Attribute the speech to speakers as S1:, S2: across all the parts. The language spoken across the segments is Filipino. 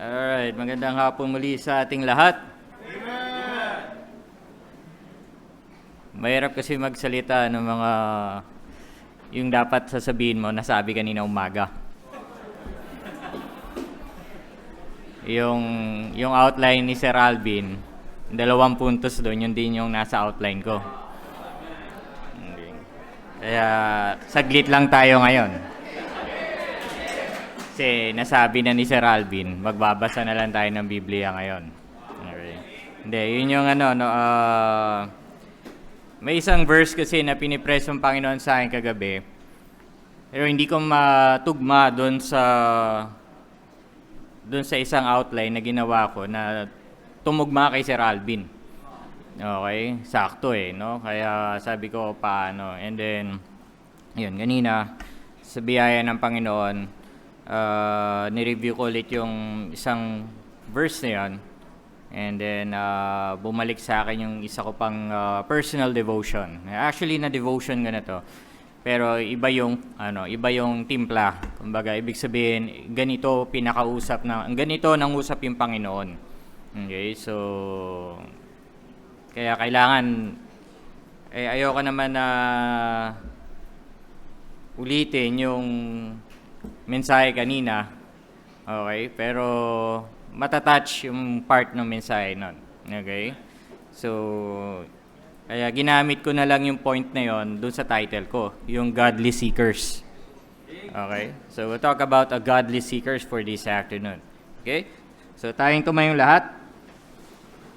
S1: Alright, magandang hapon muli sa ating lahat. Mahirap kasi magsalita ng mga yung dapat sasabihin mo, nasabi kanina umaga. Yung outline ni Sir Alvin, 2 puntos doon, yun din yung nasa outline ko. Kaya saglit lang tayo ngayon. Kasi nasabi na ni Sir Alvin, magbabasa na lang tayo ng Biblia ngayon. Okay. Hindi, yun yung may isang verse kasi na pinipress ng Panginoon sa akin kagabi. Pero hindi ko matugma doon sa isang outline na ginawa ko na tumugma kay Sir Alvin. Okay, sakto no? Kaya sabi ko paano. And then, yun, ganina, sa biyaya ng Panginoon, nireview ko ulit yung isang verse na yun. And then, bumalik sa akin yung isa ko pang personal devotion. Actually, na devotion ko na to. Pero iba yung timpla. Kumbaga, ibig sabihin, ganito nang usap yung Panginoon. Okay, so, kaya kailangan, ayoko naman na ulitin yung mensahe kanina, okay? Pero matatouch yung part ng mensahe nun, okay? So, kaya ginamit ko na lang yung point na yon dun sa title ko, yung Godly Seekers. Okay? So, we'll talk about a Godly Seekers for this afternoon. Okay? So, tayong tumayong lahat.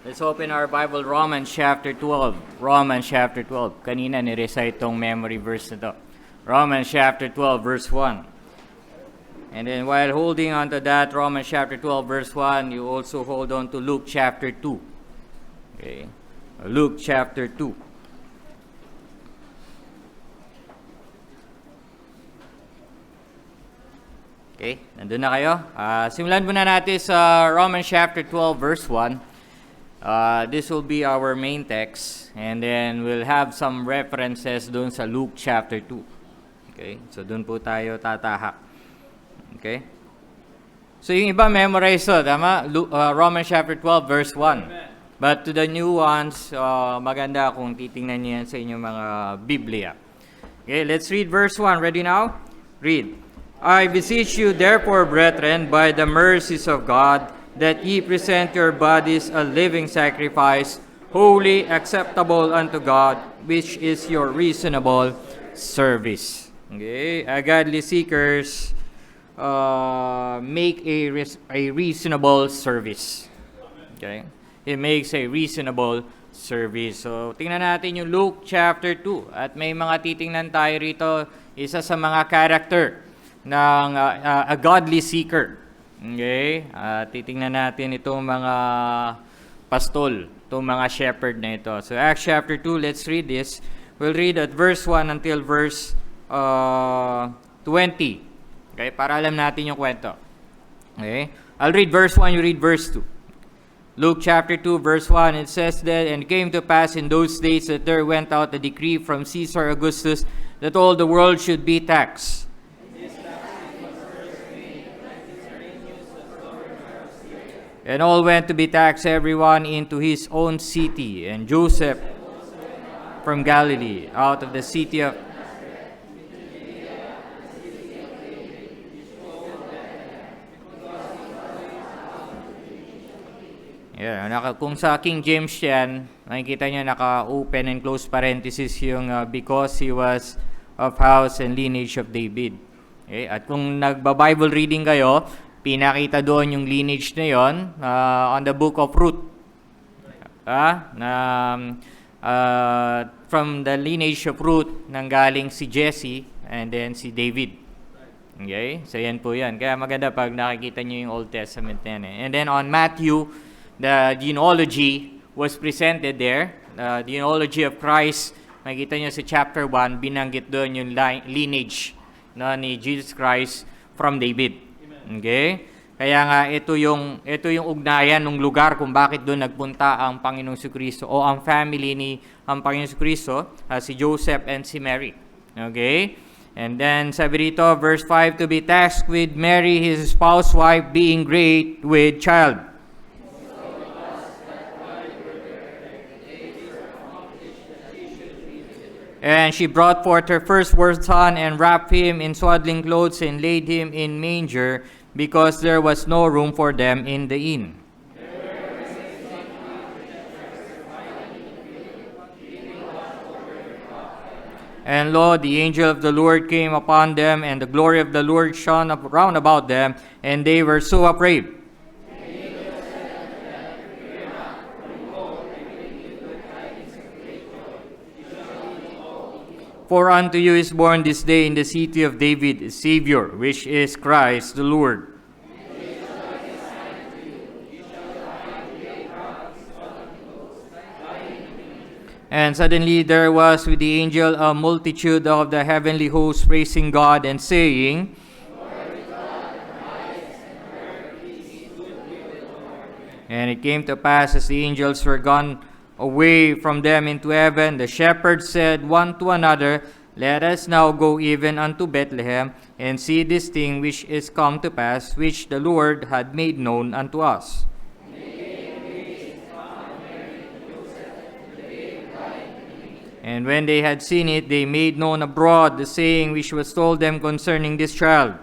S1: Let's open our Bible, Romans chapter 12. Romans chapter 12. Kanina ni-recite tong memory verse na to. Romans chapter 12, verse 1. And then while holding on to that, Romans chapter 12, verse 1, you also hold on to Luke chapter 2. Okay. Luke chapter 2. Okay, nandun na kayo. Simulan muna natin sa Romans chapter 12, verse 1. This will be our main text. And then we'll have some references dun sa Luke chapter 2. Okay, so dun po tayo tatahak. Okay? So yung iba memorize to, tama? Romans chapter 12 verse 1. But to the new ones, maganda kung titingnan niyo yan sa inyong mga Biblia. Okay, let's read verse 1. Ready now? Read. I beseech you therefore, brethren, by the mercies of God, that ye present your bodies a living sacrifice, holy, acceptable unto God, which is your reasonable service. Okay, godly seekers make a reasonable service. Okay? It makes a reasonable service. So, tingnan natin yung Luke chapter 2. At may mga titingnan tayo rito, isa sa mga character ng a godly seeker. Okay? Titingnan natin itong mga pastol, itong mga shepherd na ito. So, Acts chapter 2, let's read this. We'll read at verse 1 until verse 20. Okay, para alam natin yung kwento. Okay? I'll read verse 1, you read verse 2. Luke chapter 2, verse 1, it says that, and it came to pass in those days that there went out a decree from Caesar Augustus that all the world should be taxed. And all went to be taxed, everyone into his own city. And Joseph from Galilee, out of the city of kung sa King James yan, makikita nyo naka-open and close parenthesis yung because he was of house and lineage of David. Okay? At kung nagba-Bible reading kayo, pinakita doon yung lineage na yon on the book of Ruth. From the lineage of Ruth, nanggaling si Jesse and then si David. Okay? So yan po yan. Kaya maganda pag nakikita nyo yung Old Testament na yan. And then on Matthew, the genealogy was presented there. The genealogy of Christ, makikita nyo sa chapter 1, binanggit doon yung lineage ni Jesus Christ from David. Okay? Kaya nga ito yung ugnayan ng lugar kung bakit doon nagpunta ang Panginoong Jesucristo o ang family ni ang Panginoong Jesucristo, si Joseph and si Mary. Okay? And then sabi rito, verse 5, to be tasked with Mary, his spouse wife, being great with child. And she brought forth her firstborn son, and wrapped him in swaddling clothes, and laid him in manger, because there was no room for them in the inn. And lo, the angel of the Lord came upon them, and the glory of the Lord shone round about them, and they were so afraid. For unto you is born this day in the city of David a Savior, which is Christ the Lord. And suddenly there was with the angel a multitude of the heavenly hosts praising God and saying, and it came to pass as the angels were gone away from them into heaven, the shepherds said one to another, let us now go even unto Bethlehem, and see this thing which is come to pass, which the Lord had made known unto us. And when they had seen it, they made known abroad the saying which was told them concerning this child.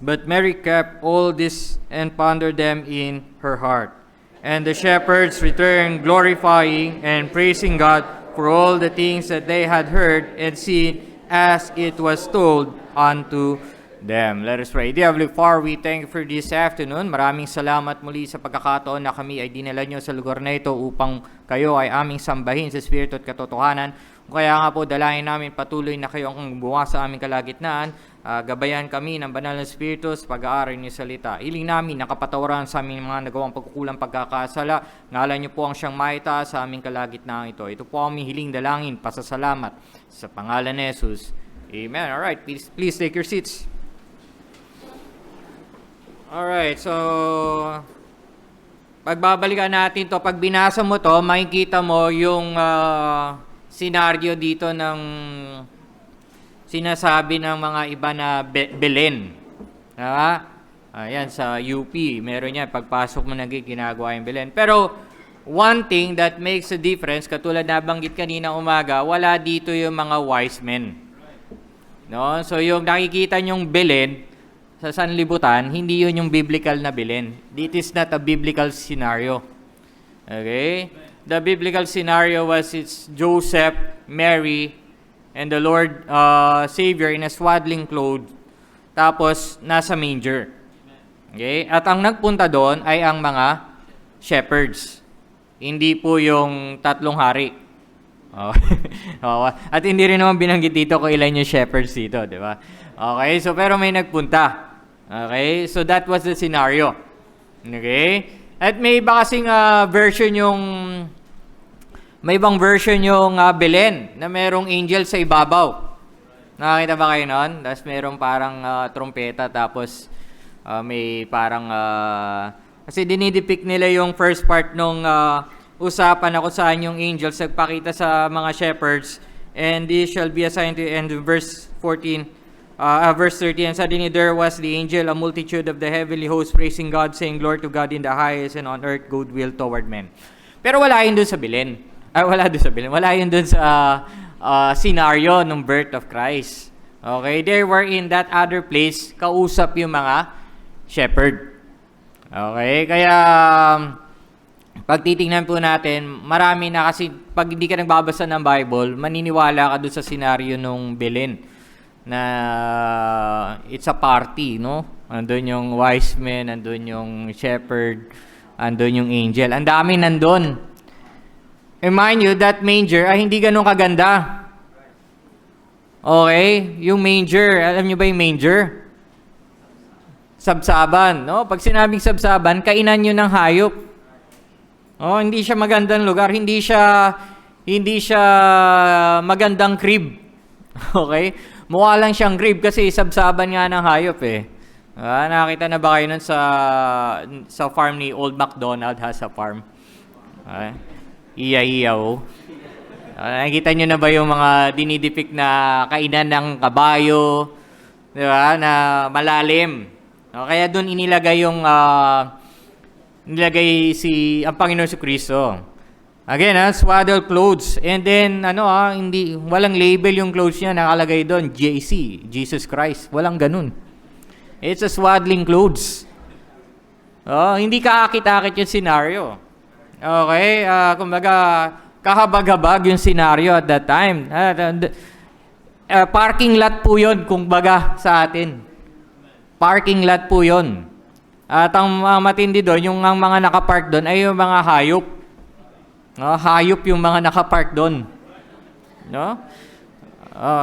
S1: But Mary kept all this and pondered them in her heart. And the shepherds returned, glorifying and praising God for all the things that they had heard and seen, as it was told unto them. Let us pray. Dear Heavenly Father, we thank you for this afternoon. Maraming salamat muli sa pagkakataon na kami ay dinala nyo sa lugar na ito upang kayo ay aming sambahin sa Espiritu at katotohanan. Kaya nga po, dalangin namin patuloy na kayo ang buwa sa aming kalagitnaan. Gabayan kami ng banal na Espiritu sa pag-aaral niyo salita. Hiling namin nakapatawaran sa aming mga nagawang pagkukulang pagkakasala. Ngalan niyo po ang siyang maitaas sa aming kalagitnaan ito. Ito po ang aming hiling dalangin, pasasalamat sa pangalan ni Jesus. Amen. Alright, please take your seats. Alright, so pagbabalikan natin to, pag binasa mo to, makikita mo yung senaryo dito ng sinasabi ng mga iba na Belen. Ayan, sa UP, meron yan, pagpasok mo ginagawa yung Belen. Pero one thing that makes a difference, katulad na banggit kanina umaga, wala dito yung mga wise men. No? So yung nakikita nyong Belen sa sanlibutan, hindi yun yung biblical na Belen. It is not a biblical scenario. Okay? The biblical scenario was it's Joseph, Mary, and the Lord Savior in a swaddling cloth, tapos nasa manger. Okay? At ang nagpunta doon ay ang mga shepherds. Hindi po yung tatlong hari. At hindi rin naman binanggit dito kung ilan yung shepherds dito, di ba? Okay, so pero may nagpunta. Okay, so that was the scenario. Okay? At may iba kasing version yung may ibang version yung Belen na merong angel sa ibabaw. Nakakita ba kayo nun? Tapos merong parang trompeta, tapos may parang kasi dinidepict nila yung first part nung usapan na kung saan yung angels nagpakita sa mga shepherds, and this shall be assigned to, and verse 14, verse 30, and suddenly there was the angel, a multitude of the heavenly hosts praising God, saying, Glory to God in the highest, and on earth goodwill toward men. Pero wala yun dun sa Belen. Wala yun dun sa scenario ng birth of Christ. Okay, they were in that other place, kausap yung mga shepherd. Okay, kaya pag titingnan po natin, marami na kasi pag hindi ka nagbabasa ng Bible, maniniwala ka doon sa senaryo nung Belen na it's a party, no? Andun yung wise men, andun yung shepherd, andun yung angel. Ang dami nandun. Remind you, that manger ay hindi ganun kaganda. Okay? Yung manger, alam nyo ba yung manger? Sabsaban, no? Pag sinabing sabsaban, kainan nyo ng hayop. Oh, hindi siya magandang lugar, hindi siya magandang crib. Okay? Mukha lang siyang crib kasi sabsaban nga ng hayop eh. Nakita na ba kayo nun sa farm ni Old MacDonald has a farm? Okay. Iya-iyaw. Nakikita nyo na ba yung mga dinidepict na kainan ng kabayo, di ba, na malalim. Kaya doon inilagay yung nilagay ang Panginoon si Kristo. Again, swaddle clothes. And then, walang label yung clothes niya, nakalagay doon, JC, Jesus Christ. Walang ganun. It's a swaddling clothes. Hindi kaakit-akit yung scenario. Okay? Kumbaga, kahabag-habag yung scenario at that time. Parking lot po yun, kumbaga, sa atin. Parking lot po yun. At ang matindi doon, yung mga nakapark doon ay yung mga hayop. Hayop yung mga nakapark doon. No?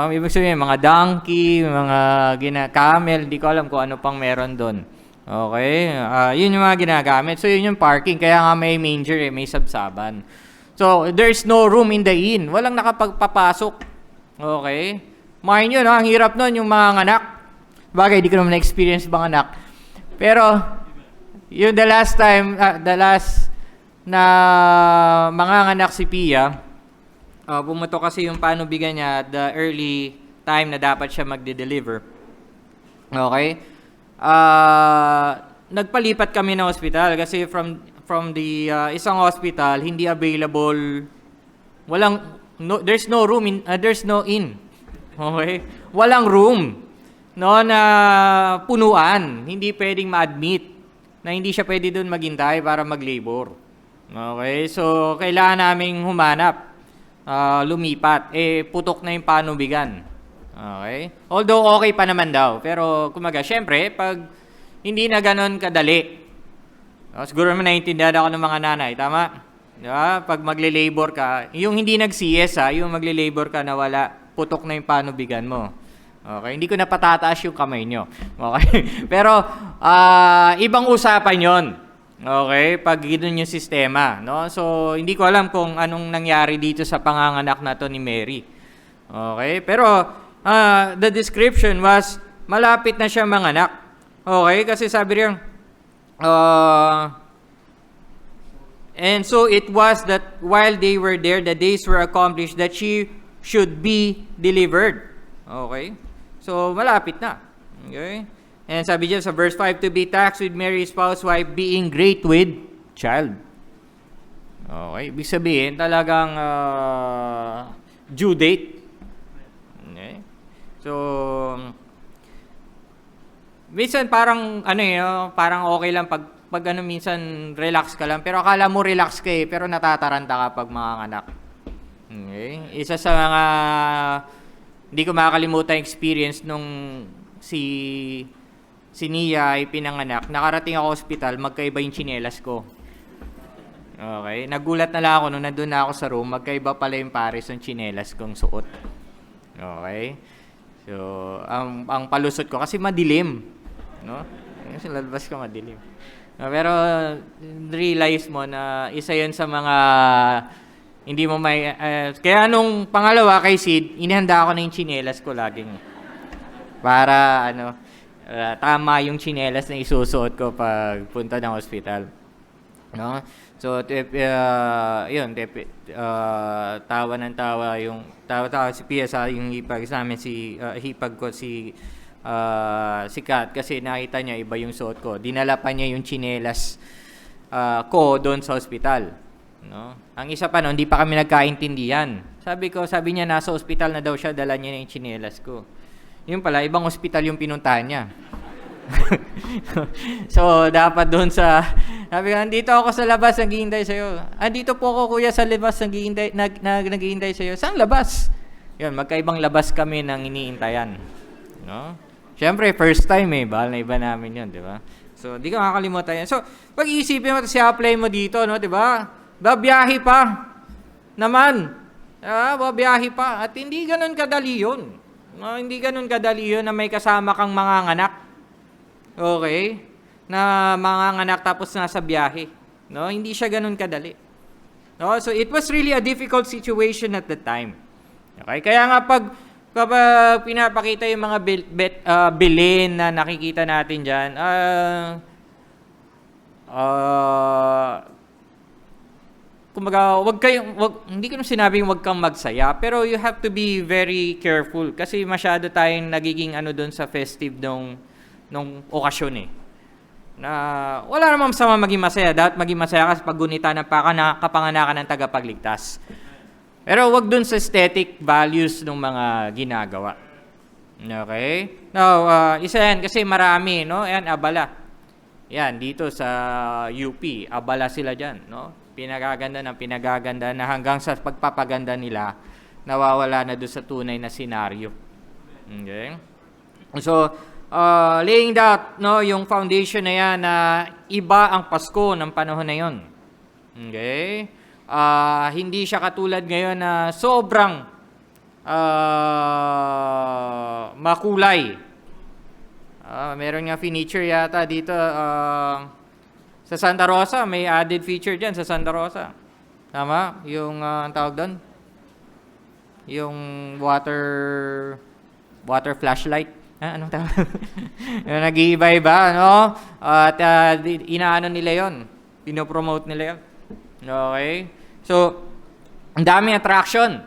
S1: Ibig sabihin, mga donkey, mga camel, di ko alam kung ano pang meron doon. Okay? Yun yung mga ginagamit. So, yun yung parking. Kaya nga may manger, may sabsaban. So, there's no room in the inn. Walang nakapagpapasok. Okay? Mind nyo, ang hirap nun, yung mga anak. Bagay, di ko naman na-experience mga anak. Pero, yung the last na mga anak si Pia, pumunto kasi yung panubigan niya the early time na dapat siya magde-deliver. Okay? Nagpalipat kami ng hospital kasi from the isang hospital hindi available, there's no room there's no inn. Okay? Walang room na punuan, hindi pwedeng ma-admit na hindi siya pwede doon maghintay para mag-labor. Okay? So kailangan naming humanap, lumipat, putok na yung panubigan. Okay? Although okay pa naman daw, pero kumaga, syempre, pag hindi na ganon kadali, siguro naman naiintindihan ako ng mga nanay, tama? Diba? Pag magle-labor ka, yung hindi nag-CS yung magle-labor ka na wala, putok na yung panubigan mo. Okay? Hindi ko na patataas yung kamay nyo. Okay? Pero, ibang usapan yon. Okay? Pag gano'n yung sistema. No? So, hindi ko alam kung anong nangyari dito sa panganganak na to ni Mary. Okay? Pero, the description was, malapit na siya manganak. Okay? Kasi sabi rin, and so it was that while they were there, the days were accomplished that she should be delivered. Okay? So, malapit na. Okay? And sabi dyan sa verse 5, to be taxed with Mary's spouse wife, being great with child. Okay? Ibig sabihin, talagang due date. Okay? So, minsan parang, parang okay lang pag minsan relax ka lang. Pero akala mo relax ka pero natataranta ka pag mga anak. Okay? Isa sa mga hindi ko makakalimutan experience nung si Nia ay pinanganak. Nakarating ako ospital, magkaiba yung tsinelas ko. Okay? Nagulat na lang ako nung nandun na ako sa room, magkaiba pala yung pares ng tsinelas kong suot. Okay? So, ang palusot ko kasi madilim. No? Kasi lalabas ka madilim. Pero realize mo na isa yun sa mga hindi mo may kaya nung pangalawa kay Sid, inihanda ako na yung tsinelas ko laging para tama yung tsinelas na isusuot ko pag punta ng hospital. No? So tawa ng tawa yung tawa si Pia sa yung hipag sa amin hipag ko si Kat kasi nakita niya iba yung suot ko. Dinala pa niya yung tsinelas ko doon sa hospital. No? Ang isa pa noon, hindi pa kami nagkaintindihan. Sabi niya nasa ospital na daw siya, dala niya na yung tsinelas ko. Yun pala, ibang ospital yung pinuntahan niya. So, dapat doon sabi ko, andito ako sa labas, naghihintay sa'yo. Andito po ako kuya sa labas, naghihintay sa'yo. Saan labas? Yun, magkaibang labas kami nang iniintayan. No? Siyempre, first time bahal na iba namin yun, di ba? So, di ka makakalimutan yan. So, pag-iisipin mo, apply mo dito, no, di ba? Babiyahe pa naman. Babiyahe pa. At hindi ganun kadali yun. No, hindi ganun kadali yun na may kasama kang mga anak. Okay? Na mga anak tapos nasa biyahe. No, hindi siya ganun kadali. No, so it was really a difficult situation at the time. Okay? Kaya nga kapag pinapakita yung mga bilin na nakikita natin dyan, kumbaga, hindi ko sinabing wag kang magsaya, pero you have to be very careful kasi masyado tayong nagiging doon sa festive nung okasyon eh. Na wala namang sama maging masaya. Dapat maging masaya kasi paggunita ng kapanganakan ng tagapagligtas. Pero wag dun sa aesthetic values ng mga ginagawa. Okay? Now, isa yan kasi marami, no? Ayan, abala. Yan, dito sa UP, abala sila dyan, no? Pinagaganda na hanggang sa pagpapaganda nila, nawawala na doon sa tunay na senaryo. Okay? So, laying that, no, yung foundation na yan na iba ang Pasko ng panahon na yon. Okay? Hindi siya katulad ngayon na sobrang makulay. Meron nga feature yata dito sa Santa Rosa, may added feature dyan sa Santa Rosa. Tama? Yung ang tawag doon? Yung water flashlight. Anong tawag? Nag-iiba-iba, no? At inaano nila yon, pinopromote nila yon. Okay? So, ang daming attraction,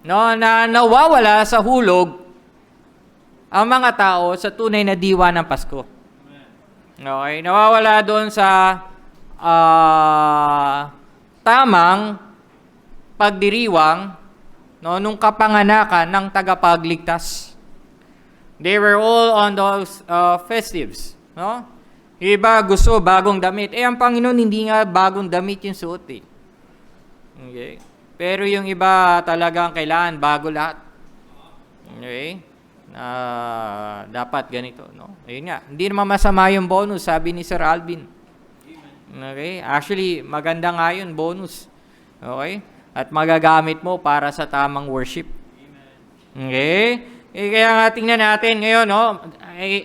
S1: no, na nawawala sa hulog ang mga tao sa tunay na diwa ng Pasko. Okay? Nawawala doon sa tamang pagdiriwang, no, nung kapanganakan ng tagapagligtas. They were all on those festives, no? Iba gusto bagong damit. Ang Panginoon hindi nga bagong damit yung suot eh. Okay? Pero yung iba talagang kailangan bago lahat. Okay? Dapat ganito, no? Ayun nga, hindi naman masama yung bonus, sabi ni Sir Alvin. Okay? Actually, maganda nga yun, bonus. Okay? At magagamit mo para sa tamang worship. Okay? Kaya nga tingnan natin ngayon, no?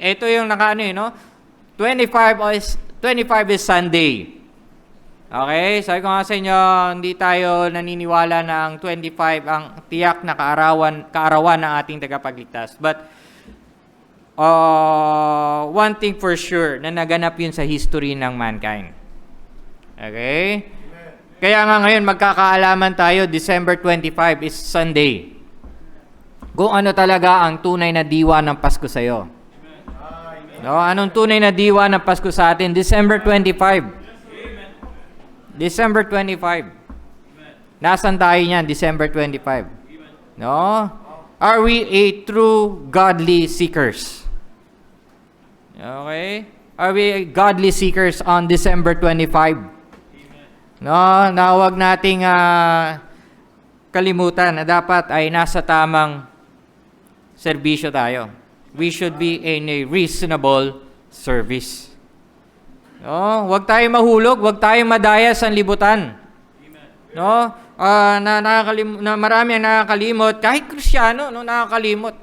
S1: Ito yung no? 25 is Sunday. Okay? Sabi ko nga sa inyo, hindi tayo naniniwala na ang 25 ang tiyak na kaarawan ng ating tagapagligtas. But, one thing for sure, na naganap yun sa history ng mankind. Okay? Kaya nga ngayon, magkakaalaman tayo, December 25 is Sunday. Kung ano talaga ang tunay na diwa ng Pasko sa iyo. No, anong tunay na diwa ng Pasko sa atin? December 25. December 25. Nasaan tayo niyan? December 25. No? Are we a true godly seekers? Okay? Are we godly seekers on December 25? No, na huwag nating kalimutan na dapat ay nasa tamang serbisyo tayo. We should be in a reasonable service. No, wag tayong mahulog, wag tayong madaya sa libutan. No? Na marami ang nakakalimot, kahit Kristiyano, no, nakakalimot.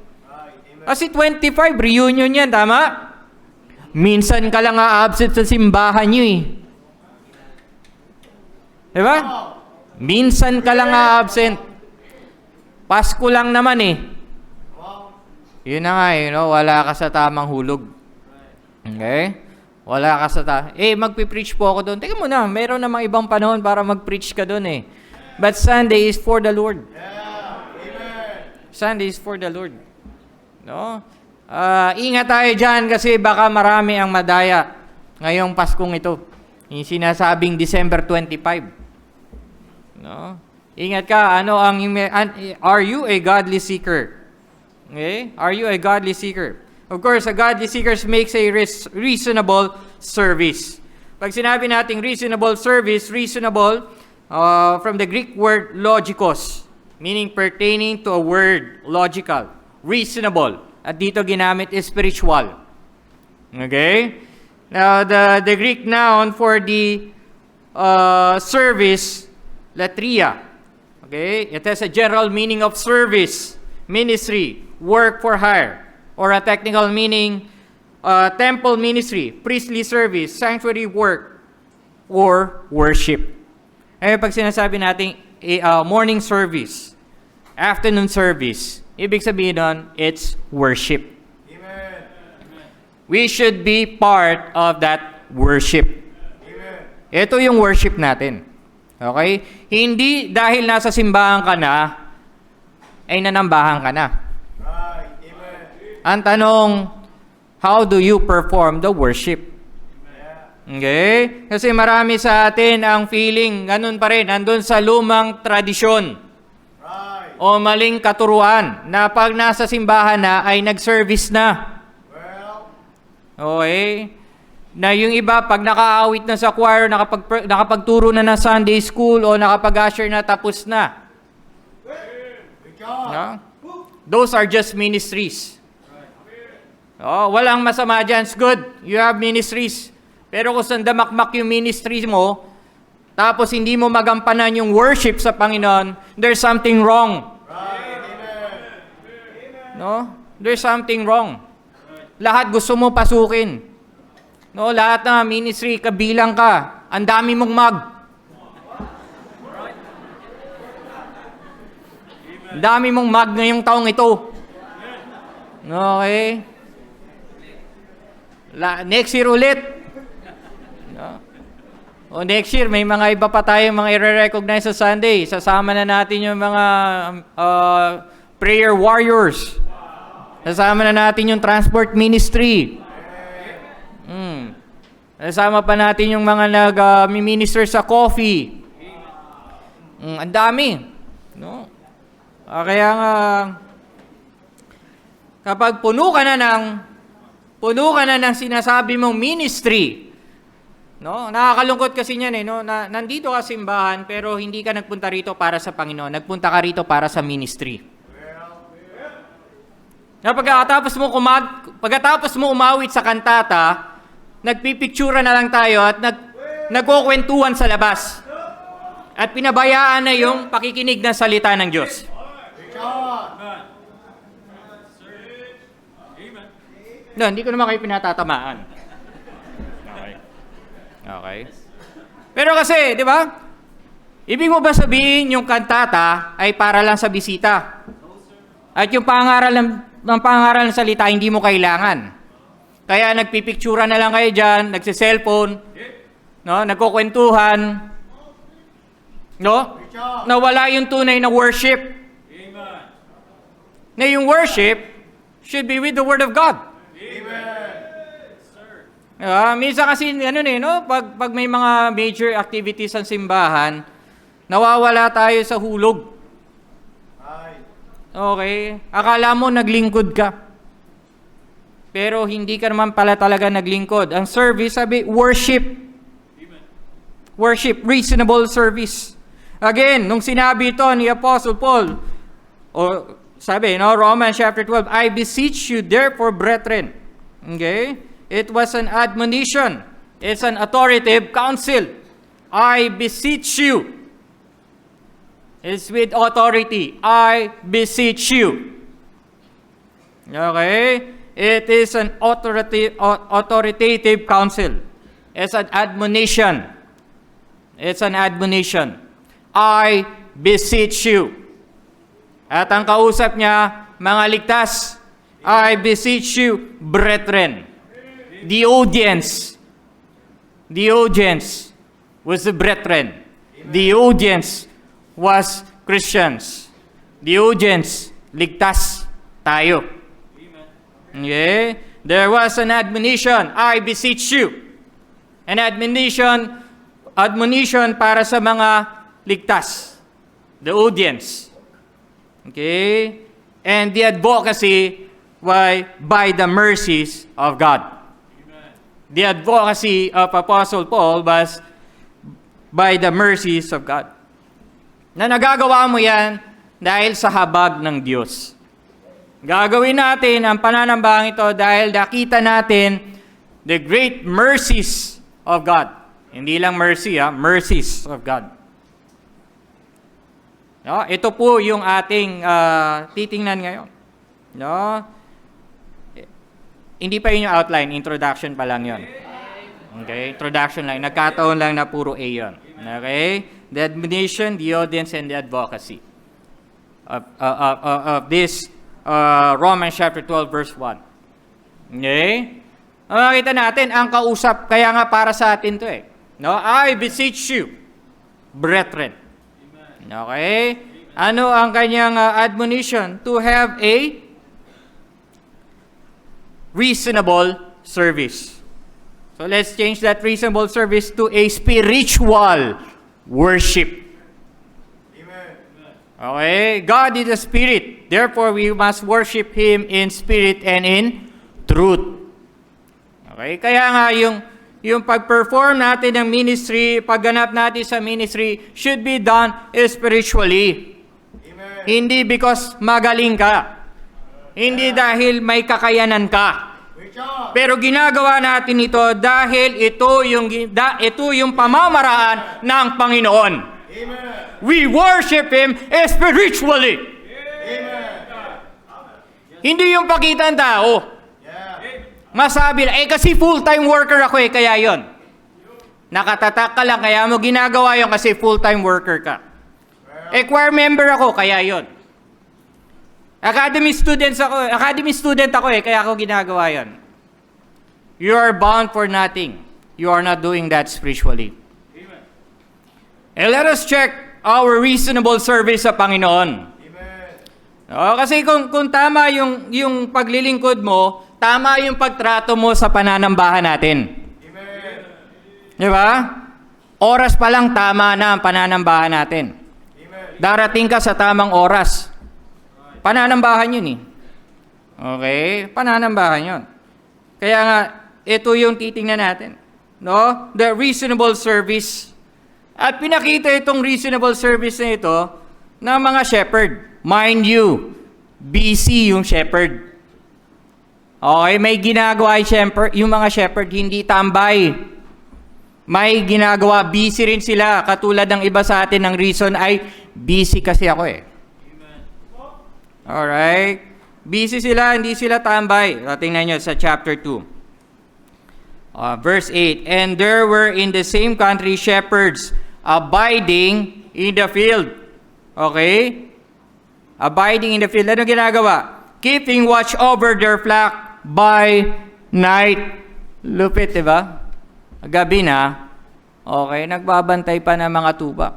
S1: Kasi 25 reunion 'yan, tama? Minsan ka lang absent sa simbahan niyo eh. 'Di ba? Minsan ka lang absent. Pasko lang naman eh. Yun na nga eh, no? Wala ka sa tamang hulog. Okay? Wala ka sa magpipreach po ako doon. Teka muna, meron namang ibang panahon para magpreach ka doon eh. But Sunday is for the Lord. Sunday is for the Lord. No? Ingat tayo dyan kasi baka marami ang madaya ngayong Paskong ito. Yung sinasabing December 25. No? Ingat ka, are you a godly seeker? Okay? Are you a godly seeker? Of course, a godly seeker makes a reasonable service. Pag sinabi nating reasonable service, reasonable, from the Greek word logikos, meaning pertaining to a word, logical, reasonable. At dito ginamit is spiritual. Okay? Now, the Greek noun for the service, latria. Okay? It has a general meaning of service, ministry, work for hire, or a technical meaning, temple ministry, priestly service, sanctuary work, or worship. Pag sinasabi natin morning service, afternoon service, ibig sabihin nun, it's worship. Amen. We should be part of that worship. Amen. Ito yung worship natin. Okay? Hindi dahil nasa simbahan ka na, ay nanambahan ka na. Ang tanong, how do you perform the worship? Okay? Kasi marami sa atin ang feeling, ganun pa rin, nandun sa lumang tradisyon o maling katuruan na pag nasa simbahan na ay nag-service na. Okay? Na yung iba, pag nakaawit na sa choir, nakapagturo na ng Sunday school o nakapag-usher na, tapos na. No? Those are just ministries. Oh, walang masama dyan. It's good. You have ministries. Pero kung saan damakmak yung ministry mo, tapos hindi mo magampanan yung worship sa Panginoon, there's something wrong. No? There's something wrong. Lahat gusto mo pasukin. No, lahat na ministry, kabilang ka. Ang dami mong mag. Ang dami mong mag ngayong taong ito. Okay? Next year ulit. No? O next year, may mga iba pa tayong mga i-recognize sa Sunday. Sasama na natin yung mga prayer warriors. Sasama na natin yung transport ministry. Kasama pa natin yung mga nag-minister sa coffee. Ang dami. No? Kaya nga, kapag puno ka na ng sinasabi mong ministry, no? Nakakalungkot kasi niyan no? Nandito ka simbahan pero hindi ka nagpunta rito para sa Panginoon. Nagpunta ka rito para sa ministry. Na pagkatapos mo umawit sa kantata, nagpipictura na lang tayo at nagkukwentuhan sa labas. At pinabayaan na yung pakikinig ng salita ng Diyos. No, hindi ko naman kayo pinatatamaan. Okay. Pero kasi, di ba? Ibig mo ba sabihin yung kantata ay para lang sa bisita? At yung pangaral ng salita hindi mo kailangan. Kaya nagpipictura na lang kayo dyan, nagsiselfone, no? Nagkukwentuhan, no? Nawala yung tunay na worship. Na yung worship should be with the Word of God. Minsan kasi, no? Pag may mga major activities sa simbahan, nawawala tayo sa hulog. Okay? Akala mo naglingkod ka. Pero hindi ka naman pala talaga naglingkod. Ang service, sabi, worship. Worship, reasonable service. Again, nung sinabi ito ni Apostle Paul, o sabi, Romans chapter 12, I beseech you therefore, brethren. Okay? It was an admonition. It's an authoritative counsel. I beseech you. It's with authority. I beseech you. Okay? It is an authoritative counsel. It's an admonition. It's an admonition. I beseech you. At ang kausap niya, mga ligtas, I beseech you, brethren. The audience was the brethren. The audience was Christians. The audience, ligtas tayo. Okay? There was an admonition, I beseech you. An admonition para sa mga ligtas. The audience. Okay? And the advocacy by the mercies of God. The advocacy of Apostle Paul was by the mercies of God. Na nagagawa mo yan dahil sa habag ng Diyos. Gagawin natin ang pananambahang ito dahil nakita natin the great mercies of God. Hindi lang mercy, mercies of God. No, ito po yung ating titingnan ngayon. No? Hindi pa yun yung outline, introduction pa lang yun. Okay, introduction lang. Nagkataon lang na puro A yun. Okay? The admonition, the audience, and the advocacy of this Romans chapter 12 verse 1. Okay? Makikita natin ang kausap, kaya nga para sa atin to No, I beseech you. brethren. Okay? Ano ang kanyang admonition? To have a reasonable service. So let's change that reasonable service to a spiritual worship. Okay? God is a spirit. Therefore, we must worship Him in spirit and in truth. Okay? Kaya nga yung pag-perform natin ng ministry, pagganap natin sa ministry, should be done spiritually. Amen. Hindi because magaling ka. Hindi dahil may kakayanan ka. Pero ginagawa natin ito dahil ito yung pamamaraan ng Panginoon. Amen. We worship Him spiritually. Amen. Hindi yung pakita ng tao. Masabi lang, kasi full-time worker ako kaya yon. Nakatatak ka lang, kaya mo ginagawa yon kasi full-time worker ka. Choir member ako, kaya yon. Academy student ako kaya ako ginagawa yon. You are bound for nothing. You are not doing that spiritually. Amen. And let us check our reasonable service sa Panginoon. Amen. Kasi kung tama yung paglilingkod mo, tama yung pagtrato mo sa pananambahan natin. Amen. Di ba? Oras pa lang tama na ang pananambahan natin. Amen. Darating ka sa tamang oras. Pananambahan yun eh. Okay? Pananambahan yun. Kaya nga, ito yung titingnan natin. No? The reasonable service. At pinakita itong reasonable service na ito ng mga shepherd. Mind you, busy yung shepherd. Okay, may ginagawa yung mga shepherd, hindi tambay. May ginagawa, busy rin sila. Katulad ng iba sa atin, ng reason ay, busy kasi ako eh. Alright? Busy sila, hindi sila tambay. Tingnan nyo sa chapter 2. Verse 8, and there were in the same country shepherds abiding in the field. Okay? Abiding in the field. Ano ginagawa? Keeping watch over their flock by night. Lupit, diba? Gabi na. Okay, nagbabantay pa ng mga tuba.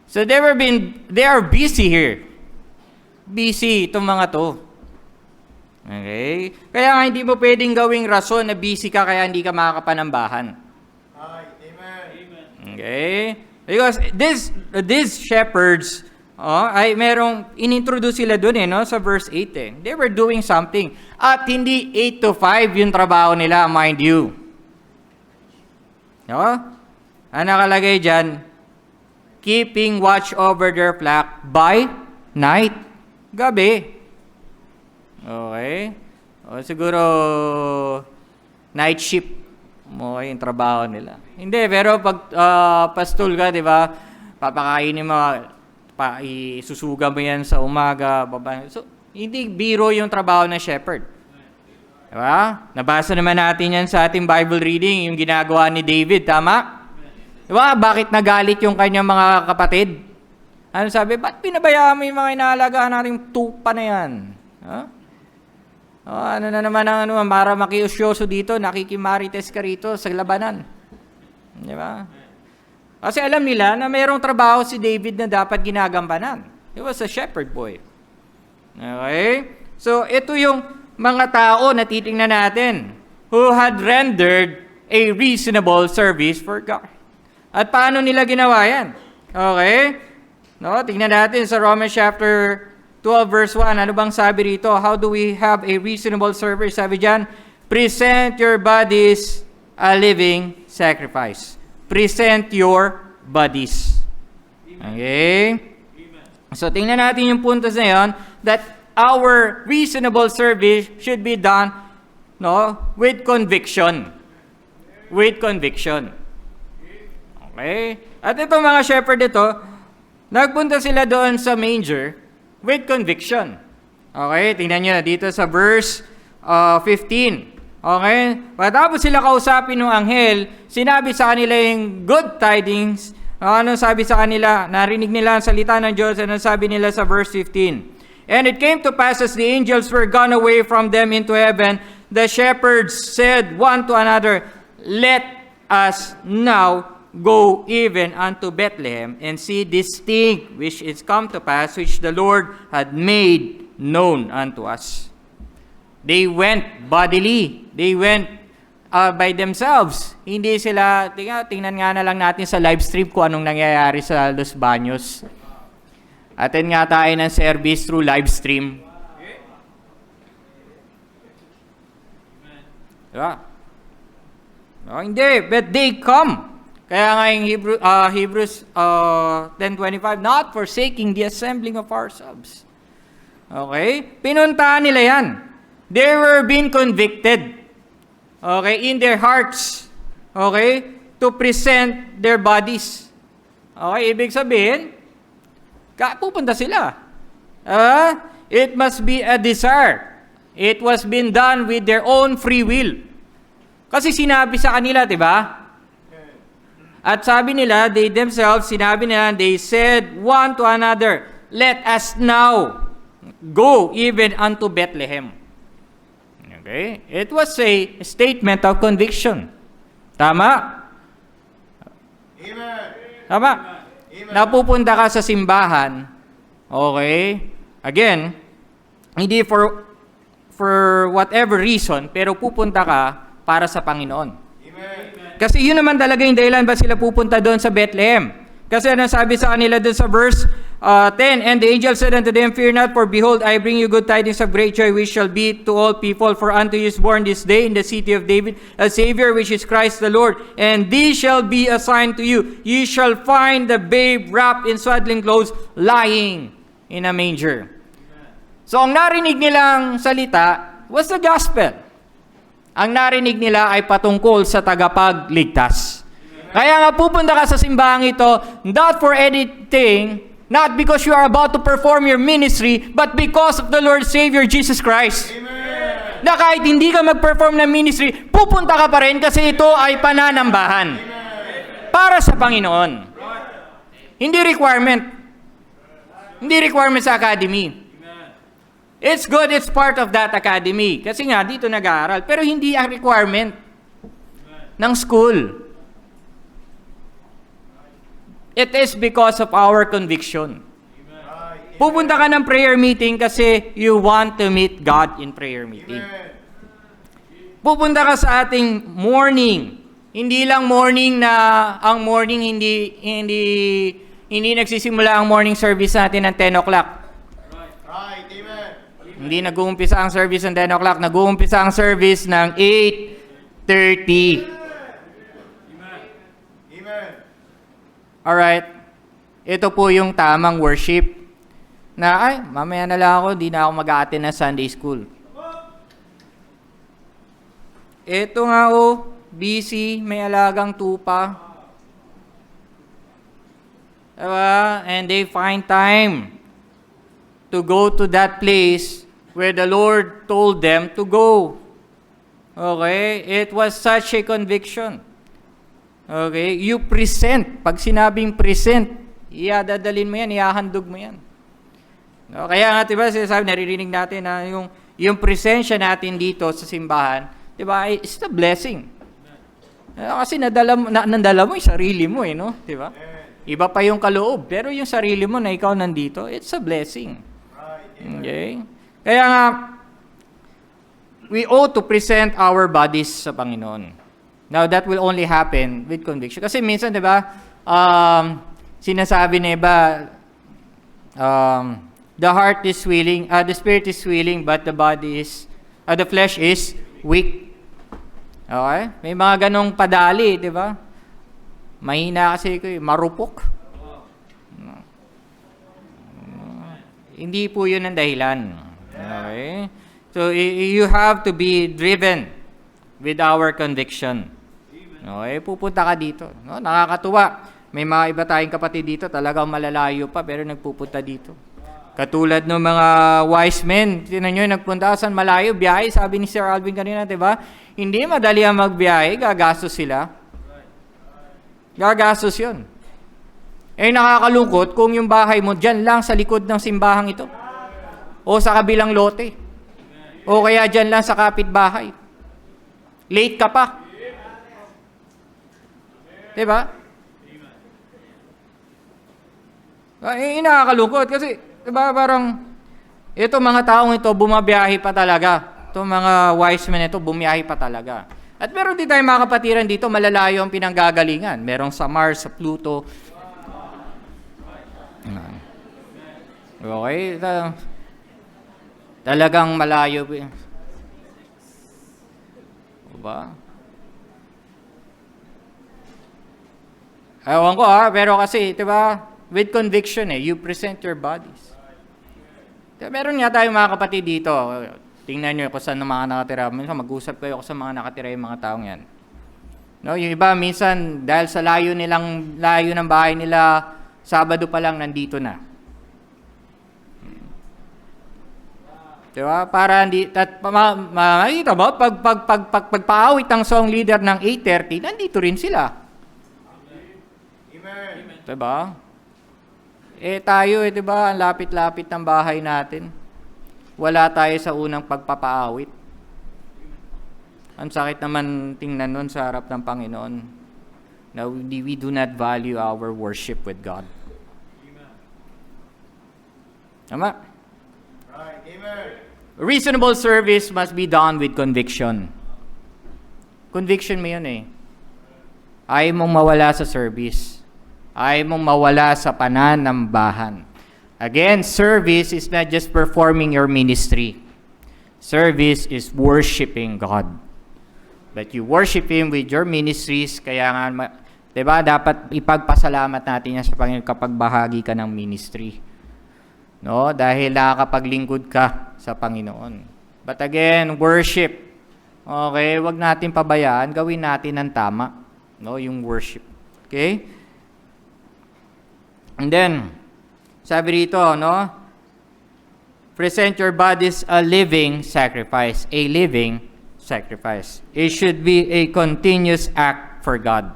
S1: So they are busy here. Busy itong mga to. Okay? Kaya nga hindi mo pwedeng gawing rason na busy ka kaya hindi ka makakapanambahan. Amen. Okay? Because these shepherds, ay merong inintroduce sila dun no? Sa verse 8 eh. They were doing something. At hindi 8 to 5 yung trabaho nila, mind you. No? Ang nakalagay dyan, keeping watch over their flock by night. Gabi. Okay? O siguro night shift mo yung trabaho nila. Hindi, pero pag pastol ka, di ba? Papakainin mo, isusuga mo yan sa umaga, baba. So, hindi biro yung trabaho ng shepherd. Di ba? Nabasa naman natin yan sa ating Bible reading, yung ginagawa ni David, tama? Di ba? Bakit nagalit yung kanyang mga kapatid? Ano sabi? Ba't pinabayaan mo yung mga inaalagaan nating tupa na yan? Huh? Ano na naman ang para makiusyoso dito, nakikimarites ka rito sa labanan. Di ba? Kasi alam nila na mayroong trabaho si David na dapat ginagampanan. He was a shepherd boy. Okay? So, ito yung mga tao na titingnan natin who had rendered a reasonable service for God. At paano nila ginawa yan? Okay? No, tingnan natin sa Romans chapter 12 verse 1. Ano bang sabi rito? How do we have a reasonable service? Sabi diyan, present your bodies a living sacrifice. Present your bodies. Okay? So tingnan natin yung puntos na yon, that our reasonable service should be done with conviction. With conviction. Okay? At itong mga shepherd ito, nagpunta sila doon sa manger with conviction. Okay? Tingnan nyo dito sa verse 15. Okay? Patapos sila kausapin ng anghel, sinabi sa kanila yung good tidings. Ano sabi sa kanila? Narinig nila ang salita ng Diyos. Ano sabi nila sa verse 15? And it came to pass as the angels were gone away from them into heaven, the shepherds said one to another, let us now go even unto Bethlehem, and see this thing which is come to pass, which the Lord had made known unto us. They went bodily. They went by themselves. Hindi sila, tingnan nga na lang natin sa live stream kung anong nangyayari sa Los Baños. Attend nga tayo ng service through live stream. Diba? No, hindi, but they come. Kaya nga yung Hebrews 10:25, not forsaking the assembling of ourselves. Okay? Pinuntahan nila yan. They were being convicted. Okay? In their hearts. Okay? To present their bodies. Okay? Ibig sabihin, pupunta sila. It must be a desire. It was been done with their own free will. Kasi sinabi sa kanila, di ba? At sabi nila, they themselves, sinabi nila, they said one to another, let us now go even unto Bethlehem. Okay? It was a statement of conviction. Tama?
S2: Amen.
S1: Tama?
S2: Amen.
S1: Napupunta ka sa simbahan, okay? Again, hindi for whatever reason, pero pupunta ka para sa Panginoon.
S2: Amen.
S1: Kasi yun naman talaga yung dahilan ba sila pupunta doon sa Bethlehem. Kasi ano sabi sa kanila doon sa verse 10, and the angel said unto them, fear not, for behold, I bring you good tidings of great joy, which shall be to all people. For unto you is born this day in the city of David a Savior, which is Christ the Lord. And this shall be a sign to you. You shall find the babe wrapped in swaddling clothes, lying in a manger. So ang narinig nilang salita was the gospel. Ang narinig nila ay patungkol sa tagapagligtas. Kaya nga pupunta ka sa simbahang ito, not for anything, not because you are about to perform your ministry, but because of the Lord Savior Jesus Christ.
S2: Amen.
S1: Na kahit hindi ka mag-perform ng ministry, pupunta ka pa rin kasi ito ay pananambahan. Para sa Panginoon. Hindi requirement. Hindi requirement sa academy. It's good, it's part of that academy. Kasi nga, dito nag-aaral. Pero hindi ang requirement ng school. It is because of our conviction. Pupunta ka ng prayer meeting kasi you want to meet God in prayer meeting. Pupunta ka sa ating morning. Hindi lang morning na ang morning hindi nagsisimula ang morning service natin ng 10 o'clock.
S2: Right. Amen.
S1: Hindi nag-uumpisa ang service ng 10 o'clock. Nag-uumpisa ang service ng 8:30.
S2: Amen.
S1: Alright. Ito po yung tamang worship. Na, mamaya na lang ako, di na ako mag-a-attend ng Sunday school. Ito nga busy, may alagang tupa. Diba? And they find time to go to that place where the Lord told them to go. Okay? It was such a conviction. Okay? You present. Pag sinabing present, dadalhin mo yan, ihahandog mo yan. No, kaya nga, diba, sinasabi, naririnig natin na yung presensya natin dito sa simbahan, diba, it's a blessing. Kasi nadala mo yung sarili mo, no? Diba? Iba pa yung kaloob, pero yung sarili mo na ikaw nandito, it's a blessing. Okay? Kaya nga, we ought to present our bodies sa Panginoon. Now, that will only happen with conviction. Kasi minsan, diba, sinasabi na iba, the heart is willing, the spirit is willing, but the flesh is weak. Okay? May mga ganong padali, di ba? Mahina kasi ko, marupok. Hindi po yun ang dahilan. Okay? So, you have to be driven with our conviction. Okay? Pupunta ka dito. No? Nakakatuwa. May mga iba tayong kapatid dito, talagang malalayo pa, pero nagpupunta dito. Katulad ng mga wise men, tinan nyo, nagpunta saan malayo, biyahe, sabi ni Sir Alvin kanina, diba? Hindi madali ang magbiyahe, gagastos sila. Gagastos yun. Nakakalungkot kung yung bahay mo dyan lang sa likod ng simbahang ito. O sa kabilang lote. O kaya dyan lang sa kapitbahay. Late ka pa. Diba? Nakakalungkot kasi, diba, parang, ito mga taong ito, bumabiyahe pa talaga. Itong mga wise men ito, bumiyahe pa talaga. At meron din tayong mga kapatiran dito, malalayo ang pinanggagalingan. Merong sa Mars, sa Pluto. Okay, talagang malayo. Diba? Ewan ko pero kasi, diba, with conviction you present your bodies. Diba, meron nga tayong mga kapatid dito. Tingnan nyo kung saan mga nakatira. Minsan mag-usap kayo kung saan mga nakatira yung mga taong yan. No, yung iba minsan dahil sa layo ng bahay nila, Sabado pa lang nandito na. Diba? Para hindi makikita mo pagpaawit ng song leader ng 8:30, nandito rin sila.
S2: Amen.
S1: Diba? Tayo diba, ang lapit-lapit ng bahay natin. Wala tayo sa unang pagpapaawit. Ang sakit naman tingnan nun sa harap ng Panginoon. Now, we do not value our worship with God. Tama?
S2: Right. Amen.
S1: Reasonable service must be done with conviction. Conviction mo yun Ayaw mong mawala sa service. Ayaw mong mawala sa pananambahan. Again, service is not just performing your ministry. Service is worshiping God. But you worship Him with your ministries, kaya nga, diba, dapat ipagpasalamat natin yan sa Panginoon kapag bahagi ka ng ministry. No? Dahil nakakapaglingkod ka sa Panginoon. But again, worship. Okay, wag natin pabayaan, gawin natin ng tama. No, yung worship. Okay? And then, sabi rito, no? Present your bodies a living sacrifice. A living sacrifice. It should be a continuous act for God.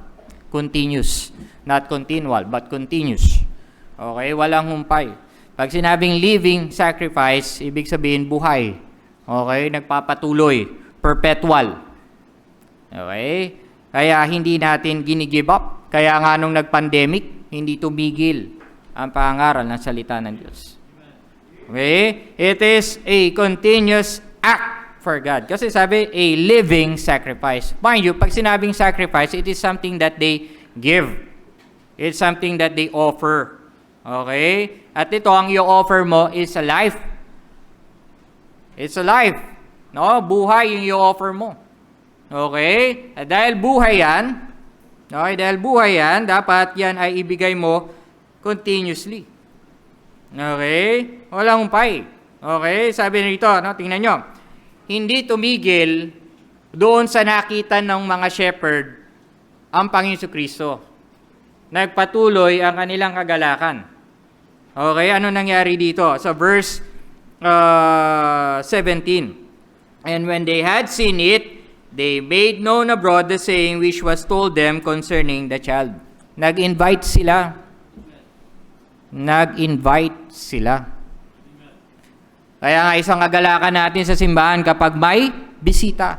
S1: Continuous. Not continual, but continuous. Okay? Walang humpay. Pag sinabing living sacrifice, ibig sabihin buhay. Okay? Nagpapatuloy. Perpetual. Okay? Kaya hindi natin ginigive up. Kaya nga nung nag-pandemic, hindi tumigil ang pangaral ng salita ng Diyos. Okay? It is a continuous act for God. Kasi sabi, a living sacrifice. Mind you, pag sinabing sacrifice, it is something that they give. It's something that they offer. Okay? At ito, ang i-offer mo is a life. It's a life. No? Buhay yung i-offer mo. Okay? At dahil buhay yan, dapat yan ay ibigay mo continuously. Okay? Walang humpay. Okay? Sabi nito, no? Tingnan nyo. Hindi tumigil doon sa nakita ng mga shepherd ang Panginoon Kristo. Nagpatuloy ang kanilang kagalakan. Okay? Ano nangyari dito? Sa verse 17. And when they had seen it, they made known abroad the saying which was told them concerning the child. Nag-invite sila. Nag-invite sila. Kaya nga isang kagalakan natin sa simbahan kapag may bisita.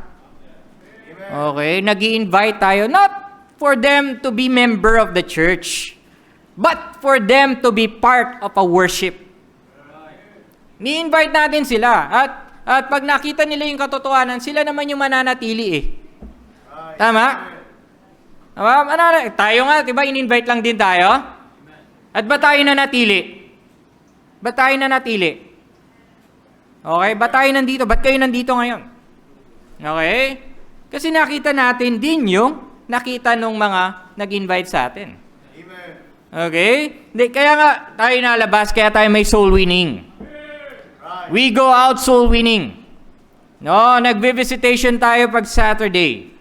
S1: Okay? Nag-i-invite tayo not for them to be member of the church, but for them to be part of a worship. Ni-invite natin sila. At pag nakita nila yung katotohanan, sila naman yung mananatili Tama? Tayo nga, diba, in-invite lang din tayo? At ba tayo nanatili? Ba't tayo nanatili? Okay, ba't tayo nandito? Ba't kayo nandito ngayon? Okay? Kasi nakita natin din yung nakita nung mga nag-invite sa atin.
S2: Amen.
S1: Okay? Kaya nga tayo nalabas, kaya tayo may soul winning. We go out soul winning. No, nagbe-visitation tayo pag Saturday.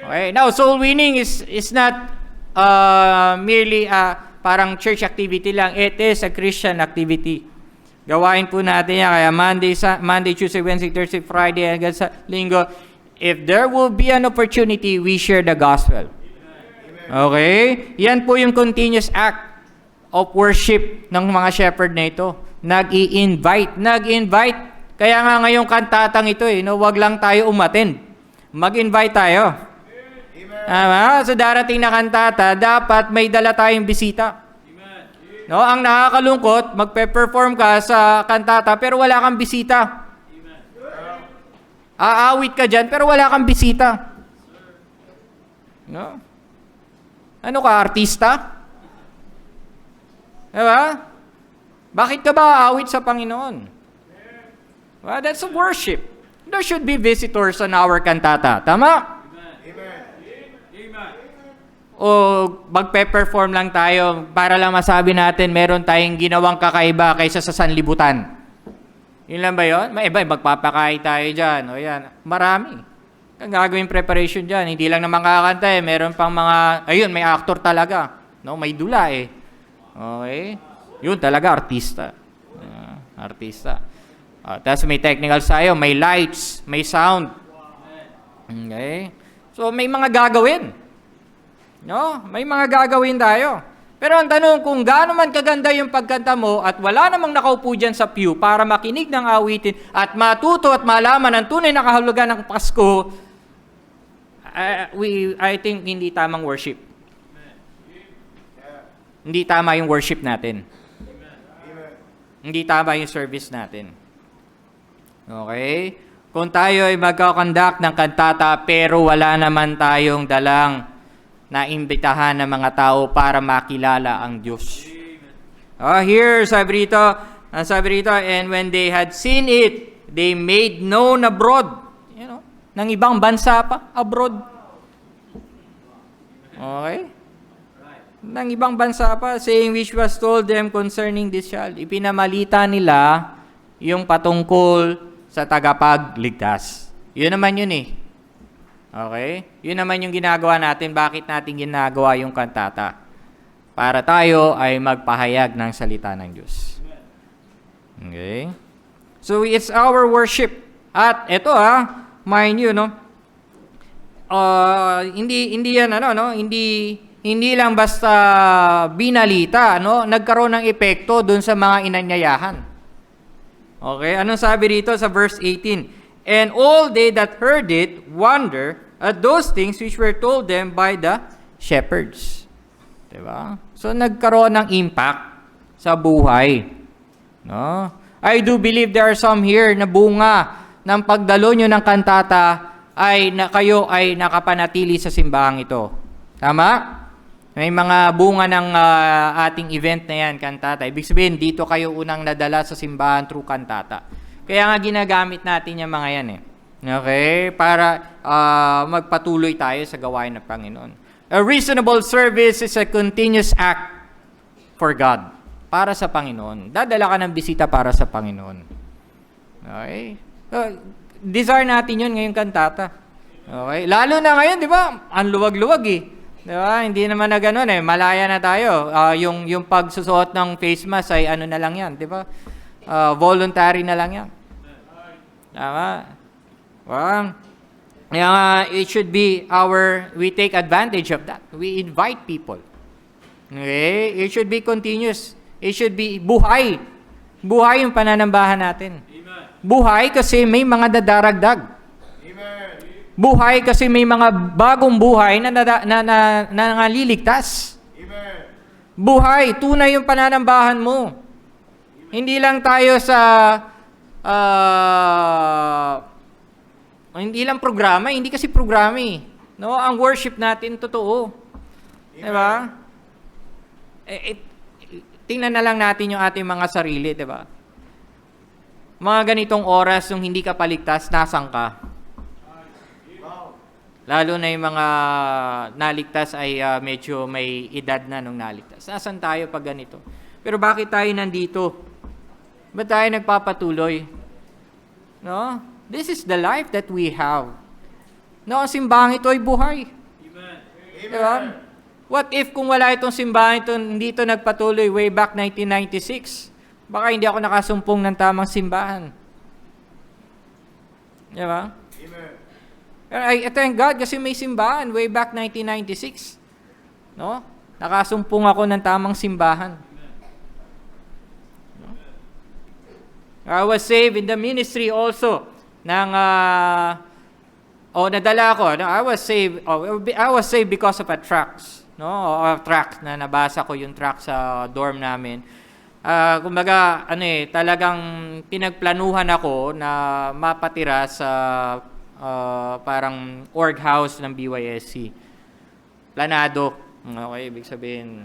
S1: Okay, now soul winning is not merely parang church activity lang. It is a Christian activity. Gawain po natin yan. Kaya Monday, Tuesday, Wednesday, Thursday, Friday, hanggang sa Linggo. If there will be an opportunity, we share the gospel. Okay? Yan po yung continuous act of worship ng mga shepherd na ito. Nag-i-invite. Kaya nga ngayong kantatang ito wag lang tayo umattend. Mag-invite tayo. Sa darating na kantata, dapat may dala tayong bisita. No, ang nakakalungkot, magpe-perform ka sa kantata pero wala kang bisita. Aawit ka dyan pero wala kang bisita. No? Ano ka, artista? Diba? Bakit ka ba aawit sa Panginoon? Well, that's a worship. There should be visitors on our kantata. Tama? O magpe-perform lang tayo para lang masabi natin meron tayong ginawang kakaiba kaysa sa sanlibutan. Yun lang ba yun? May iba, magpapakain tayo dyan. O yan, marami. Ang gagawin preparation dyan. Hindi lang naman kakanta eh. Meron pang mga, ayun, may actor talaga. No, may dula eh. Okay? Yun talaga, artista. Artista. Tapos may technical tayo, may lights, may sound. Okay? So may mga gagawin. No? May mga gagawin tayo. Pero ang tanong, kung gaano man kaganda yung pagkanta mo at wala namang nakaupo dyan sa pew para makinig ng awitin at matuto at malaman ang tunay na kahulugan ng Pasko, I think hindi tamang worship. Hindi tama yung worship natin. Hindi tama yung service natin. Okay? Kung tayo ay magkakonduct ng kantata pero wala naman tayong dalang na imbitahan ng mga tao para makilala ang Diyos. Here, sabi rito, and when they had seen it, they made known abroad. You know, ng ibang bansa pa, abroad. Okay? Ng ibang bansa pa, saying which was told them concerning this child. Ipinamalita nila yung patungkol sa tagapagligtas. Yun naman yun eh. Okay? Yun naman yung ginagawa natin. Bakit natin ginagawa yung kantata? Para tayo ay magpahayag ng salita ng Diyos. Okay? So, it's our worship. At ito mind you, no? Hindi yan, hindi lang basta binalita, no? Nagkaroon ng epekto dun sa mga inanyayahan. Okay? Anong sabi rito sa verse 18? And all they that heard it wonder at those things which were told them by the shepherds. Diba? So, nagkaroon ng impact sa buhay. No? I do believe there are some here na bunga ng pagdalo nyo ng kantata ay kayo ay nakapanatili sa simbahang ito. Tama? May mga bunga ng ating event na yan, kantata. Ibig sabihin, dito kayo unang nadala sa simbahan through kantata. Kaya nga ginagamit natin yung mga yan eh. Okay? Para magpatuloy tayo sa gawain ng Panginoon. A reasonable service is a continuous act for God. Para sa Panginoon. Dadala ka ng bisita para sa Panginoon. Okay? Desire natin yun ngayong kantata. Okay? Lalo na ngayon, di ba? Ang luwag-luwag eh. Di ba? Hindi naman na ganun eh. Malaya na tayo. Yung pagsusuot ng face mask ay ano na lang yan. Di ba? Voluntary na lang yan. Tama? Well, it should be we take advantage of that. We invite people. Okay? It should be continuous. It should be buhay. Buhay yung pananambahan natin. Amen. Buhay kasi may mga dadaragdag. Amen. Buhay kasi may mga bagong buhay na naliligtas. Amen. Buhay, tunay yung pananambahan mo. Hindi lang tayo sa hindi lang programa, hindi kasi programa eh. No, ang worship natin totoo. Amen. 'Di ba? Tingnan na lang natin yung ating mga sarili, 'di ba? Mga ganitong oras nung hindi ka paligtas, nasaan ka? Lalo na yung mga naligtas ay medyo may edad na nung naligtas. Nasaan tayo pag ganito? Pero bakit tayo nandito? Ba't tayo nagpapatuloy? No? This is the life that we have. No, ang simbahang ito ay buhay. Amen. Diba? What if kung wala itong simbahan ito, hindi ito nagpatuloy way back 1996? Baka hindi ako nakasumpong ng tamang simbahan. Diba? Amen. I thank God kasi may simbahan way back 1996. No? Nakasumpong ako ng tamang simbahan. No? I was saved in the ministry also ng nadala ako. No? I was saved because of a tracts. no? O tract na nabasa ko yung tract sa dorm namin. Kumbaga, talagang pinagplanuhan ako na mapatira sa parang org house ng BYSC. Planado. Okay, ibig sabihin,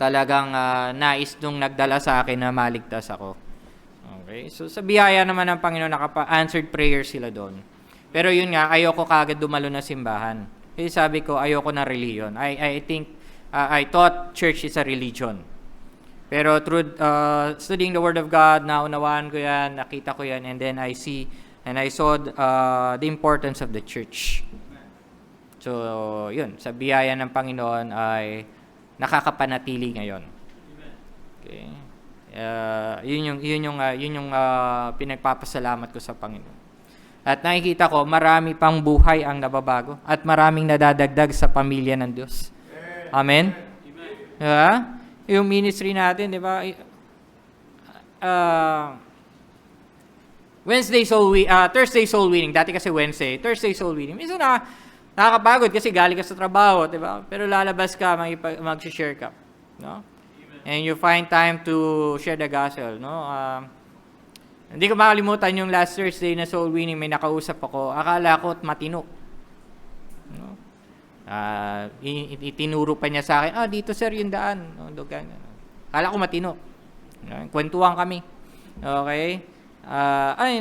S1: talagang nais nung nagdala sa akin na maligtas ako. Okay, so sa biyaya naman ng Panginoon, answered prayer sila doon. Pero yun nga, ayoko kagad dumalo na simbahan. Kasi sabi ko, ayoko na religion. I think, I thought church is a religion. Pero through studying the Word of God, naunawaan ko yan, nakita ko yan, and then I saw the importance of the church. So, yun, sa biyaya ng Panginoon ay nakakapanatili ngayon. Okay. Yun yung pinagpapasalamat ko sa Panginoon. At nakikita ko, marami pang buhay ang nababago at maraming nadadagdag sa pamilya ng Diyos. Amen? Diba? Yung ministry natin, di ba? Thursday soul winning. Dati kasi Wednesday. Thursday soul winning. Minsan nakakapagod kasi galing ka sa trabaho, di ba? Pero lalabas ka, mag-share ka. No? And you find time to share the gospel, no? Hindi ko makalimutan yung last Thursday na soul winning, may nakausap ako. Akala ko matino. No? Itinuro pa niya sa akin, dito sir yung daan. No, akala ko matino. No? Kwentuhan kami. Okay?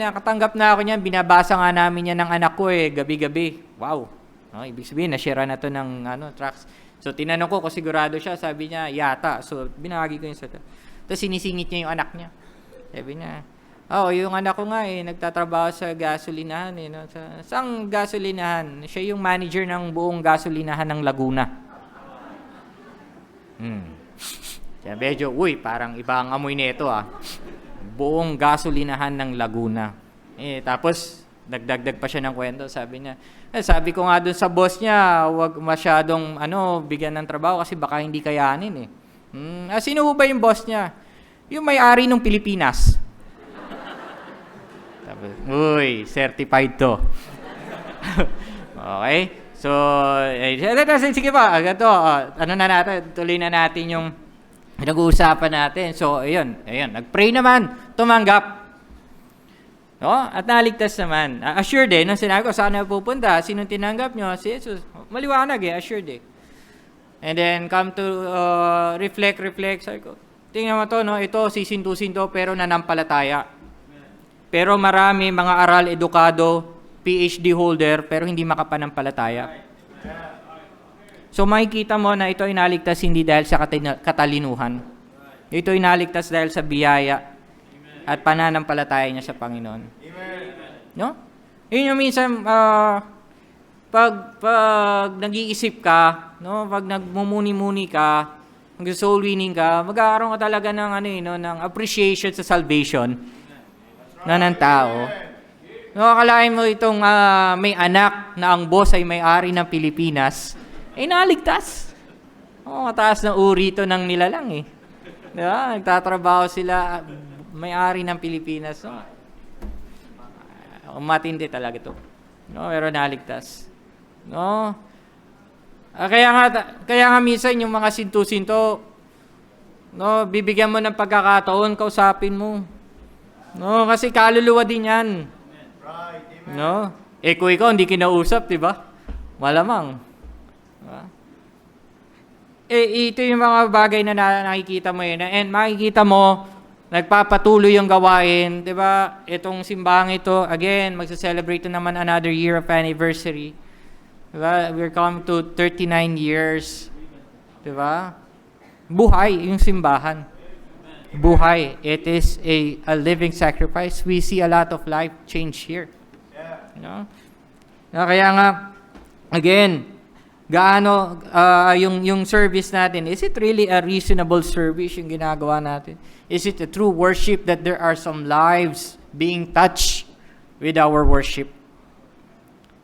S1: Nakatanggap na ako niyan. Binabasa nga namin yan ng anak ko gabi-gabi. Wow. No, ibig sabihin, na-share na to ng tracks. So, tinanong ko kung sigurado siya. Sabi niya, yata. So, binahagi ko yung sa tapos sinisingit niya yung anak niya. Sabi niya, yung anak ko nga nagtatrabaho sa gasolinahan no? Saang gasolinahan? Siya yung manager ng buong gasolinahan ng Laguna. Kaya medyo, parang iba ang amoy nito Buong gasolinahan ng Laguna. Tapos, nagdagdag pa siya ng kwento. Sabi niya, sabi ko nga dun sa boss niya, huwag masyadong bigyan ng trabaho kasi baka hindi kayanin sino ba yung boss niya? Yung may-ari ng Pilipinas. Certified to. Okay? So, sige pa. Tuloy na natin yung nag-uusapan natin. So, ayun. Nag-pray naman. Tumanggap. No? At naligtas naman. Assured nung sinabi ko, saan na pupunta? Sinong tinanggap nyo? Si Jesus. Maliwanag assured And then, come to reflect. Sabi ko, tingnan mo to, ito, sisinto-sinto, pero nanampalataya. Pero marami mga aral, edukado, PhD holder, pero hindi makapanampalataya. So makikita mo na ito ay naligtas hindi dahil sa katalinuhan. Ito ay naligtas dahil sa biyaya at pananampalataya niya sa Panginoon. No? Yun yung minsan, pag nag-iisip ka, no? Pag nagmumuni-muni ka, mag-soul winning ka, magkakaroon ka talaga ng, ng appreciation sa salvation ng tao. Nakakalain mo itong may anak na ang boss ay may-ari ng Pilipinas, naligtas. Mataas na uri ito ng nilalang Diba? Nagtatrabaho sila, may-ari ng Pilipinas. Matindi talaga ito. No? Pero naligtas. No? Kaya nga minsan yung mga sinto-sinto, no, bibigyan mo ng pagkakataon, kausapin mo. No, kasi kaluluwa din yan. No? Kung ikaw hindi kinausap, di ba? Malamang. Diba? Ito yung mga bagay na nakikita mo and makikita mo, nagpapatuloy yung gawain, di ba? Itong simbahang ito, again, magsa-celebrate naman another year of anniversary. Di ba? We're coming to 39 years. Di ba? Buhay yung simbahan. Buhay. It is a living sacrifice. We see a lot of life change here. No? Kaya nga, again, gaano yung service natin, is it really a reasonable service yung ginagawa natin? Is it a true worship that there are some lives being touched with our worship?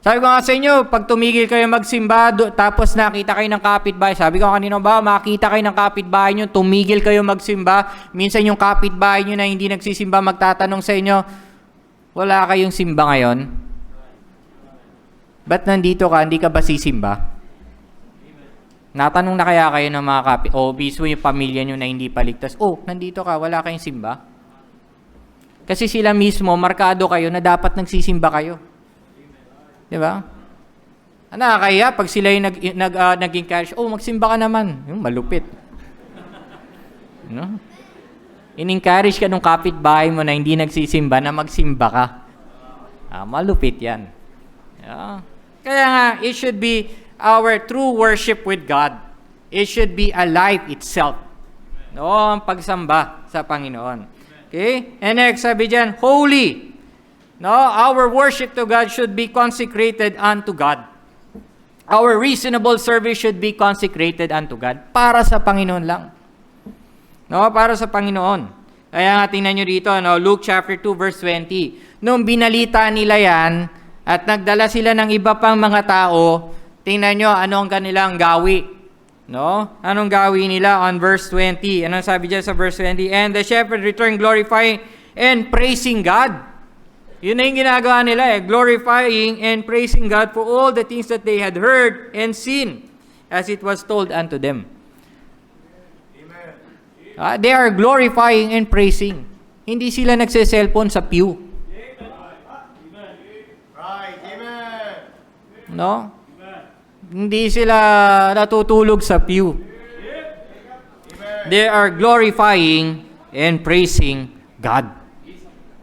S1: Sabi ko nga sa inyo, pag tumigil kayo magsimba, tapos nakita kayo ng kapitbahay, sabi ko kanina ba, makita kayo ng kapitbahay nyo, tumigil kayo magsimba, minsan yung kapitbahay nyo na hindi nagsisimba magtatanong sa inyo, wala kayong simba ngayon? Ba't nandito ka, hindi ka ba sisimba? Natanong na kaya kayo ng mga o mismo yung pamilya nyo na hindi paligtas, nandito ka, wala kayong simba? Kasi sila mismo, markado kayo na dapat nagsisimba kayo. Di ba? Nakakaya pag sila yung nag-encourage, magsimba ka naman. Yung malupit. No? In-encourage ka nung kapitbahay mo na hindi nagsisimba na magsimba ka. Malupit yan. Yeah. Kaya nga, it should be our true worship with God. It should be a life itself. No, ang pagsamba sa Panginoon. Okay? And next, sabi dyan, holy. No, our worship to God should be consecrated unto God. Our reasonable service should be consecrated unto God. Para sa Panginoon lang. No, para sa Panginoon. Kaya nga tingnan nyo dito, no, Luke chapter 2 verse 20. Nung binalita nila yan, at nagdala sila ng iba pang mga tao, tingnan nyo ano ang kanilang gawi. No? Anong gawi nila on verse 20? Anong sabi dyan sa verse 20? And the shepherd returned glorifying and praising God. Yun na yung ginagawa nila glorifying and praising God for all the things that they had heard and seen as it was told unto them.
S2: Amen.
S1: They are glorifying and praising. Hindi sila nagse-cellphone sa pew.
S2: Right. Amen.
S1: No? Hindi sila natutulog sa pew. They are glorifying and praising God.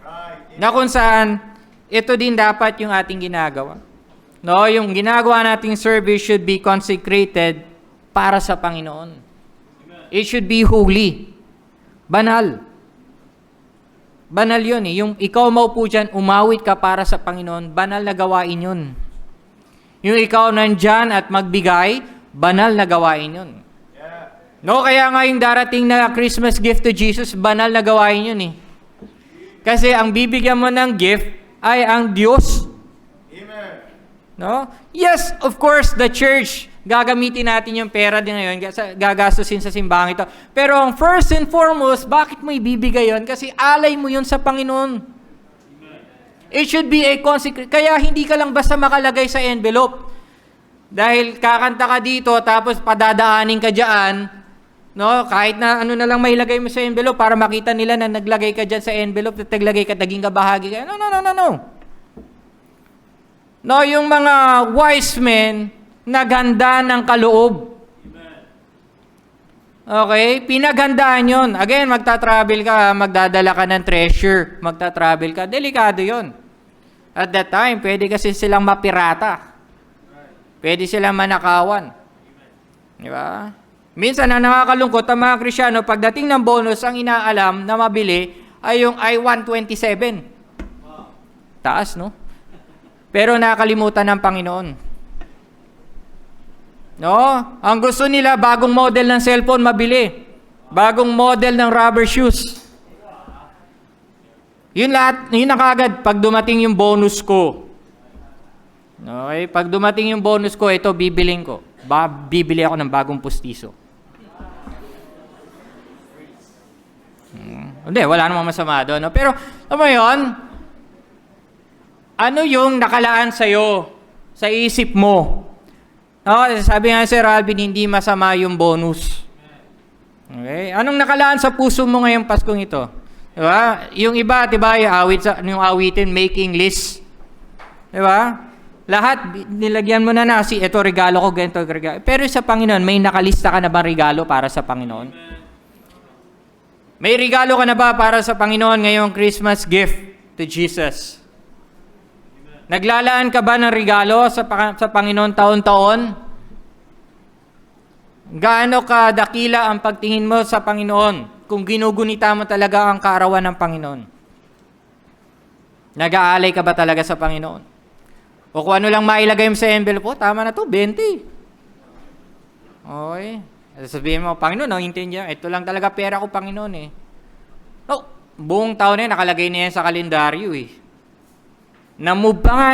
S2: Right.
S1: Na kung saan, ito din dapat yung ating ginagawa. No, yung ginagawa nating service should be consecrated para sa Panginoon. It should be holy. Banal. Banal yun Yung ikaw maupo dyan, umawit ka para sa Panginoon, banal na gawain yun. Yung ikaw nandyan at magbigay, banal na gawain yun.
S2: Yeah.
S1: No, kaya nga yung darating na Christmas gift to Jesus, banal na gawain yun Kasi ang bibigyan mo ng gift ay ang Diyos.
S2: Amen.
S1: No? Yes, of course, the church, gagamitin natin yung pera din ngayon, gagastusin sa simbahan ito. Pero ang first and foremost, bakit mo ibibigay yun? Kasi alay mo yun sa Panginoon. It should be a consecration. Kaya hindi ka lang basta makalagay sa envelope. Dahil kakanta ka dito, tapos padadaanin ka dyan, no? Kahit na ano na lang may lagay mo sa envelope para makita nila na naglagay ka dyan sa envelope at naglagay ka, naging kabahagi ka. No. No, yung mga wise men, naghanda ng kaloob. Okay? Pinaghandaan yun. Again, magta-travel ka, magdadala ka ng treasure, magta-travel ka, delikado yun. At that time, pwede kasi silang mapirata. Pwede silang manakawan. Di ba? Minsan, ang nakakalungkot, ang mga Krisyano, pagdating ng bonus, ang inaalam na mabili ay yung I-127. Taas, no? Pero nakakalimutan ng Panginoon. No? Ang gusto nila, bagong model ng cellphone mabili. Bagong model ng rubber shoes. Yun lahat, yun na kagad pag dumating yung bonus ko. Okay? Pag dumating yung bonus ko, ito bibiling ko. Bibili ako ng bagong pustiso. Hindi, wala namang masama doon. No? Pero, alam mo yun, ano yung nakalaan sa'yo, sa isip mo? No, sabi nga Sir Alvin, hindi masama yung bonus. Okay? Anong nakalaan sa puso mo ngayong Paskong ito? Diba? Yung iba, diba, yung awitin, making list. Diba? Lahat, nilagyan mo na ito regalo ko, ganito regalo. Pero sa Panginoon, may nakalista ka na ba regalo para sa Panginoon? May regalo ka na ba para sa Panginoon ngayong Christmas gift to Jesus? Naglalaan ka ba ng regalo sa Panginoon taon-taon? Gaano ka dakila ang pagtingin mo sa Panginoon kung ginugunita mo talaga ang kaarawan ng Panginoon? Nag-aalay ka ba talaga sa Panginoon? O kung ano lang mailagay mo sa envelope, tama na to, 20. Okay. Sabihin mo, Panginoon, naintindihan, ito lang talaga pera ko, Panginoon No, buong taon nakalagay na yan sa kalendaryo Na-move pa nga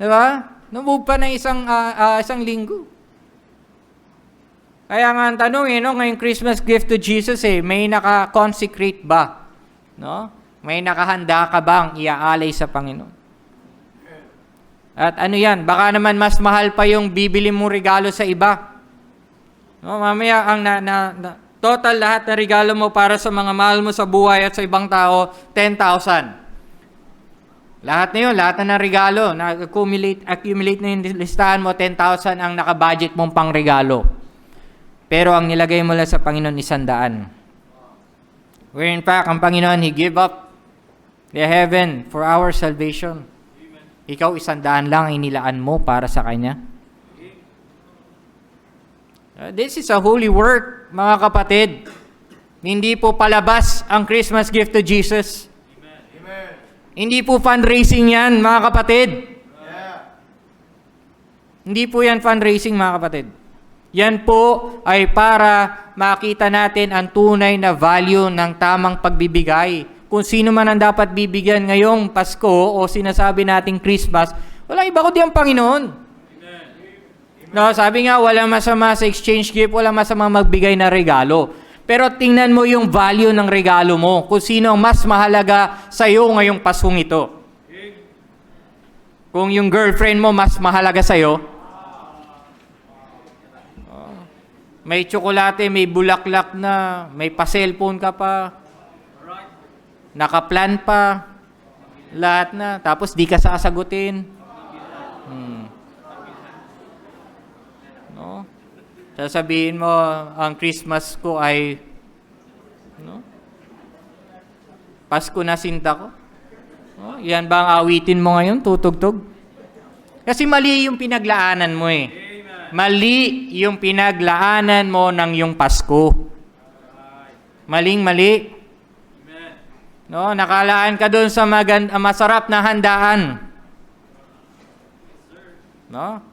S1: Diba? Na-move pa na isang linggo. Kaya nga ang tanong ngayong Christmas gift to Jesus may naka-consecrate ba? No? May nakahanda ka bang iaalay sa Panginoon? At ano yan? Baka naman mas mahal pa yung bibili mong regalo sa iba. No, mamaya ang total lahat na regalo mo para sa mga mahal mo sa buhay at sa ibang tao, 10,000. Lahat na yun, lahat na ng regalo, accumulate na yung listahan mo, 10,000 ang nakabudget mong pang regalo. Pero ang nilagay mo lang sa Panginoon, 100. Where in fact, ang Panginoon, He gave up the heaven for our salvation. Ikaw, 100 lang ang inilaan mo para sa Kanya. This is a holy work, mga kapatid. Hindi po palabas ang Christmas gift to Jesus.
S2: Amen.
S1: Hindi po fundraising yan, mga kapatid.
S2: Yeah.
S1: Hindi po yan fundraising, mga kapatid. Yan po ay para makita natin ang tunay na value ng tamang pagbibigay. Kung sino man ang dapat bibigyan ngayong Pasko o sinasabi nating Christmas, wala iba kundi ang Panginoon. No, sabi nga, wala masama sa exchange gift, wala masama magbigay na regalo. Pero tingnan mo yung value ng regalo mo, kung sino ang mas mahalaga sa iyo ngayong Paskong ito. Kung yung girlfriend mo mas mahalaga sa iyo, may tsokolate, may bulaklak na, may pa-cellphone ka pa, nakaplan pa, lahat na, tapos di ka sasagutin. No? Sasabihin mo, ang Christmas ko ay, no? Pasko na sinta ko. No? Yan ba ang awitin mo ngayon, tutugtog? Kasi mali yung pinaglaanan mo eh. Mali yung pinaglaanan mo ng yung Pasko. Maling-mali. No, nakalaan ka doon sa masarap na handaan. No?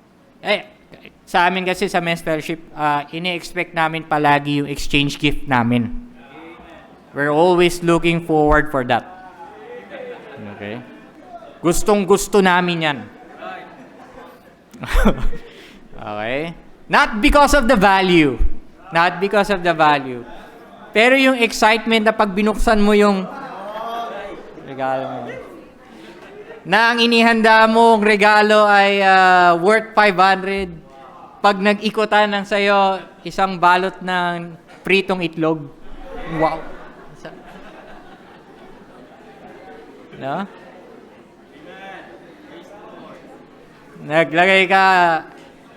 S1: Sa amin kasi sa men's fellowship, ini-expect namin palagi yung exchange gift namin. We're always looking forward for that. Okay? Gustong-gusto namin yan. Okay? Not because of the value. Not because of the value. Pero yung excitement na pag binuksan mo yung regalo mo, na ang inihanda mong regalo ay worth 500, pag nag-ikutan ng sayo isang balot ng pritong itlog. Wow. No? Naglagay ka,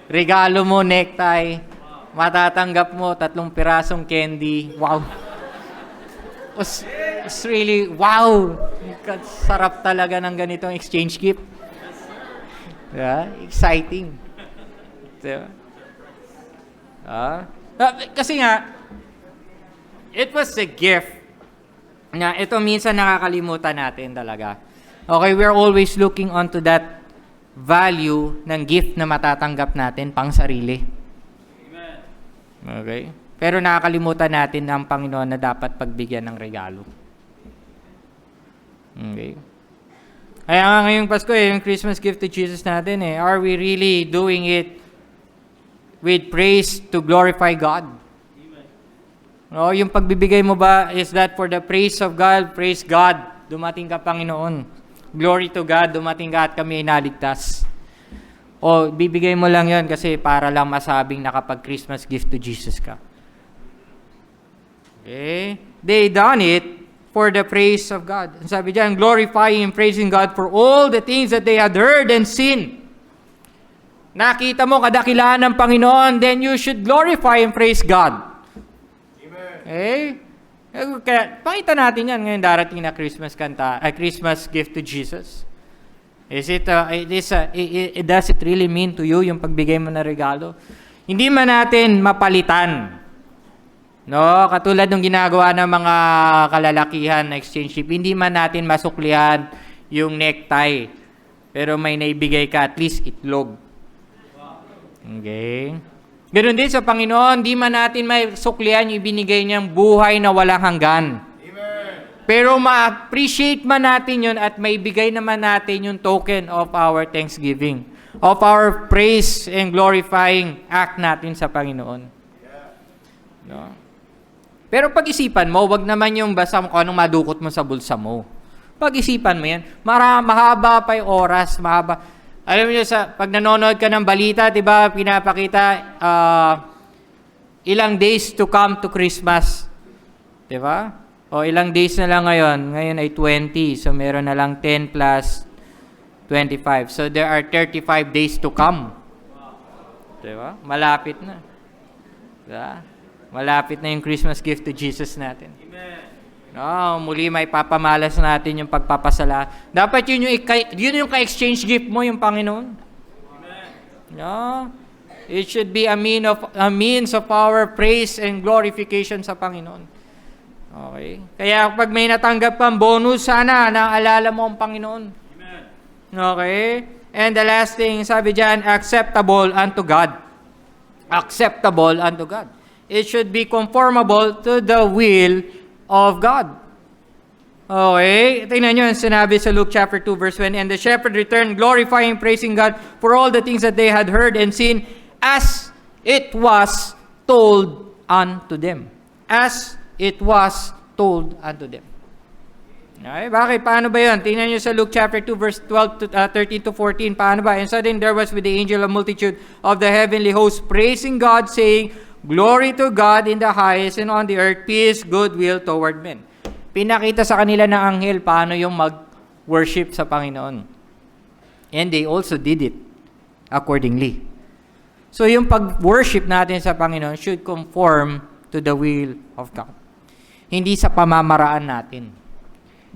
S1: regalo mo, necktie, matatanggap mo 3 pirasong candy. Wow. It's really, wow. Sarap talaga ng ganitong exchange gift. Yeah? Exciting. Diba? Kasi nga, it was a gift na ito minsan nakakalimutan natin talaga. Okay, we're always looking onto that value ng gift na matatanggap natin pang sarili. Amen. Okay? Pero nakakalimutan natin ang Panginoon na dapat pagbigyan ng regalo. Okay? Kaya nga ngayong Pasko, yung Christmas gift to Jesus natin are we really doing it with praise to glorify God? No, yung pagbibigay mo ba, is that for the praise of God? Praise God, dumating ka Panginoon. Glory to God, dumating ka at kami inaligtas. O bibigay mo lang yon kasi para lang masabing nakapag-Christmas gift to Jesus ka. Okay? They done it for the praise of God. And sabi diyan, glorifying and praising God for all the things that they had heard and seen. Nakita mo kadakilaan ng Panginoon, then you should glorify and praise God. Okay? Kaya, pakita natin yan ngayon darating na Christmas Christmas gift to Jesus. Does it really mean to you yung pagbigay mo na regalo? Hindi man natin mapalitan. No, katulad ng ginagawa ng mga kalalakihan na exchange gift, hindi man natin masuklihan yung necktie. Pero may naibigay ka at least itlog. Okay? Ganoon din sa Panginoon, di man natin may suklian yung ibinigay niyang buhay na walang hanggan.
S2: Amen.
S1: Pero ma-appreciate man natin yun at may bigay naman natin yung token of our thanksgiving, of our praise and glorifying act natin sa Panginoon. No? Pero pag-isipan mo, wag naman yung basta kung anong madukot mo sa bulsa mo. Pag-isipan mo yan, mahaba pa yung oras, mahaba. Alam niyo, pag nanonood ka ng balita, di ba, pinapakita, ilang days to come to Christmas. Diba? O ilang days na lang ngayon. Ngayon ay 20. So meron na lang 10 plus 25. So there are 35 days to come. Diba? Malapit na. Diba? Malapit na yung Christmas gift to Jesus natin. No, muli may papamalas natin yung pagpapasala. Dapat yun yung ka-exchange gift mo, yung Panginoon. No? It should be a means of our praise and glorification sa Panginoon. Okay? Kaya pag may natanggap kang bonus, sana naalala mo ang Panginoon. Okay? And the last thing, sabi dyan, acceptable unto God. Acceptable unto God. It should be conformable to the will of God. Okay? Tingnan nyo yung sinabi sa Luke chapter 2 verse 20. And the shepherd returned, glorifying, praising God for all the things that they had heard and seen as it was told unto them. As it was told unto them. Okay? Bakit? Paano ba yun? Tingnan nyo sa Luke chapter 2 verse 13 to 14. Paano ba? And suddenly there was with the angel a multitude of the heavenly host praising God, saying, Glory to God in the highest, and on the earth peace, goodwill toward men. Pinakita sa kanila ng anghel paano yung mag-worship sa Panginoon. And they also did it accordingly. So yung pag-worship natin sa Panginoon should conform to the will of God. Hindi sa pamamaraan natin.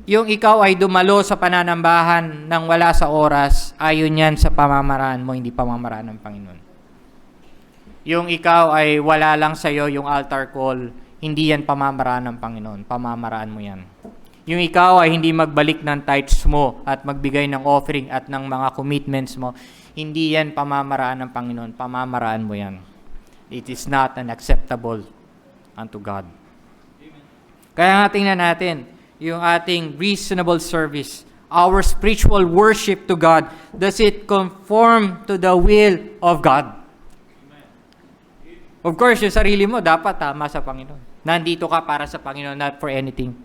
S1: Yung ikaw ay dumalo sa pananambahan nang wala sa oras, ayon yan sa pamamaraan mo, hindi pamamaraan ng Panginoon. Yung ikaw ay wala lang sa'yo yung altar call, hindi yan pamamaraan ng Panginoon. Pamamaraan mo yan. Yung ikaw ay hindi magbalik ng tithes mo at magbigay ng offering at ng mga commitments mo, hindi yan pamamaraan ng Panginoon. Pamamaraan mo yan. It is not an acceptable unto God. Kaya nga tingnan natin, yung ating reasonable service, our spiritual worship to God, does it conform to the will of God? Of course, yung sarili mo dapat tama sa Panginoon. Nandito ka para sa Panginoon, not for anything.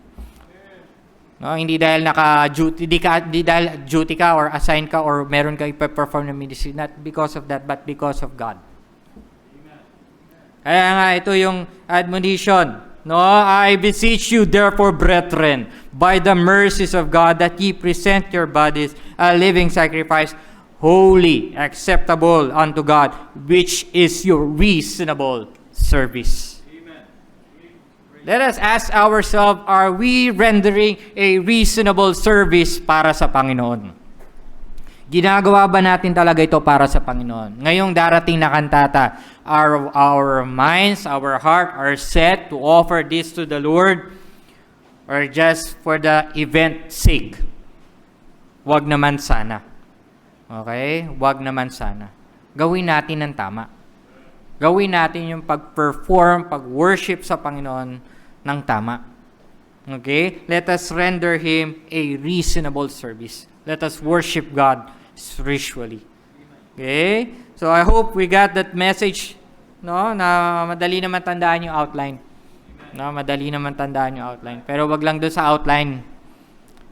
S1: No, hindi dahil naka-duty, hindi dahil duty ka or assigned ka or meron ka ipe-perform na ministry, not because of that, but because of God. Kaya nga, ito yung admonition. No, I beseech you, therefore, brethren, by the mercies of God, that ye present your bodies a living sacrifice, holy, acceptable unto God, which is your reasonable service. Amen. Let us ask ourselves, are we rendering a reasonable service para sa Panginoon? Ginagawa ba natin talaga ito para sa Panginoon? Ngayong darating na kantata, our minds, our heart are set to offer this to the Lord or just for the event sake? Wag naman sana. Okay? Wag naman sana. Gawin natin ng tama. Gawin natin yung pag-perform, pag-worship sa Panginoon ng tama. Okay? Let us render Him a reasonable service. Let us worship God spiritually. Okay? So I hope we got that message, no? Na madali naman tandaan yung outline. No, madali naman tandaan yung outline. Pero wag lang doon sa outline.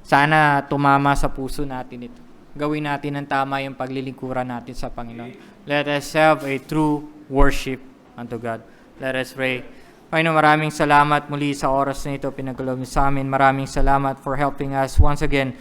S1: Sana tumama sa puso natin ito. Gawin natin ng tama yung paglilingkuran natin sa Panginoon. Let us have a true worship unto God. Let us pray. Panginoon, maraming salamat muli sa oras na ito pinagkaloob niyo sa amin. Maraming salamat for helping us once again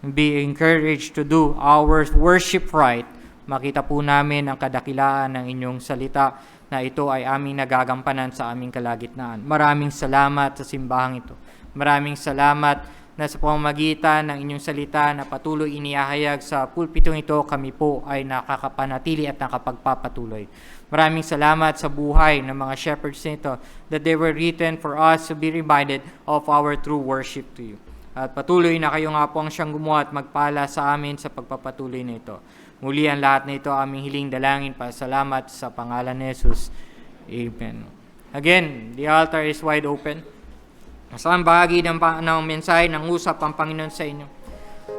S1: be encouraged to do our worship right. Makita po namin ang kadakilaan ng inyong salita na ito ay aming nagagampanan sa aming kalagitnaan. Maraming salamat sa simbahang ito. Maraming salamat na sa pamamagitan ng inyong salita na patuloy inihahayag sa pulpitong ito, kami po ay nakakapanatili at nakapagpapatuloy. Maraming salamat sa buhay ng mga shepherds nito that they were written for us to be reminded of our true worship to you. At patuloy na kayo nga po ang siyang gumawa at magpala sa amin sa pagpapatuloy na ito. Muli ang lahat na ito aming hiling dalangin pa. Salamat sa pangalan ni Jesus. Amen. Again, the altar is wide open. Saan bahagi ng mensahe ng usap ang Panginoon sa inyo?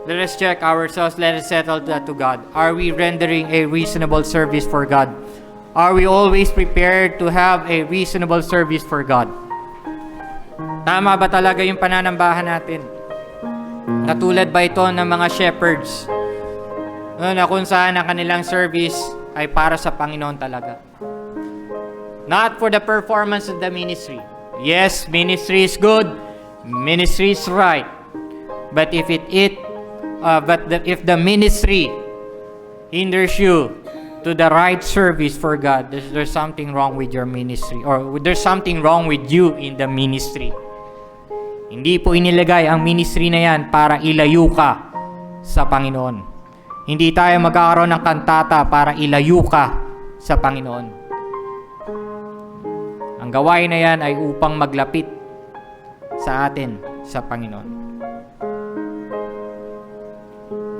S1: Let us check ourselves. Let us settle that to God. Are we rendering a reasonable service for God? Are we always prepared to have a reasonable service for God? Tama ba talaga yung pananambahan natin? Katulad ba ito ng mga shepherds? Na kung saan ang kanilang service ay para sa Panginoon talaga. Not for the performance of the ministry. Yes, ministry is good. Ministry is right. But if if the ministry hinders you to the right service for God, there's something wrong with your ministry, or there's something wrong with you in the ministry. Hindi po inilagay ang ministry na yan para ilayo ka sa Panginoon. Hindi tayo magkakaroon ng kantata para ilayo ka sa Panginoon. Ang gawain na yan ay upang maglapit sa atin sa Panginoon.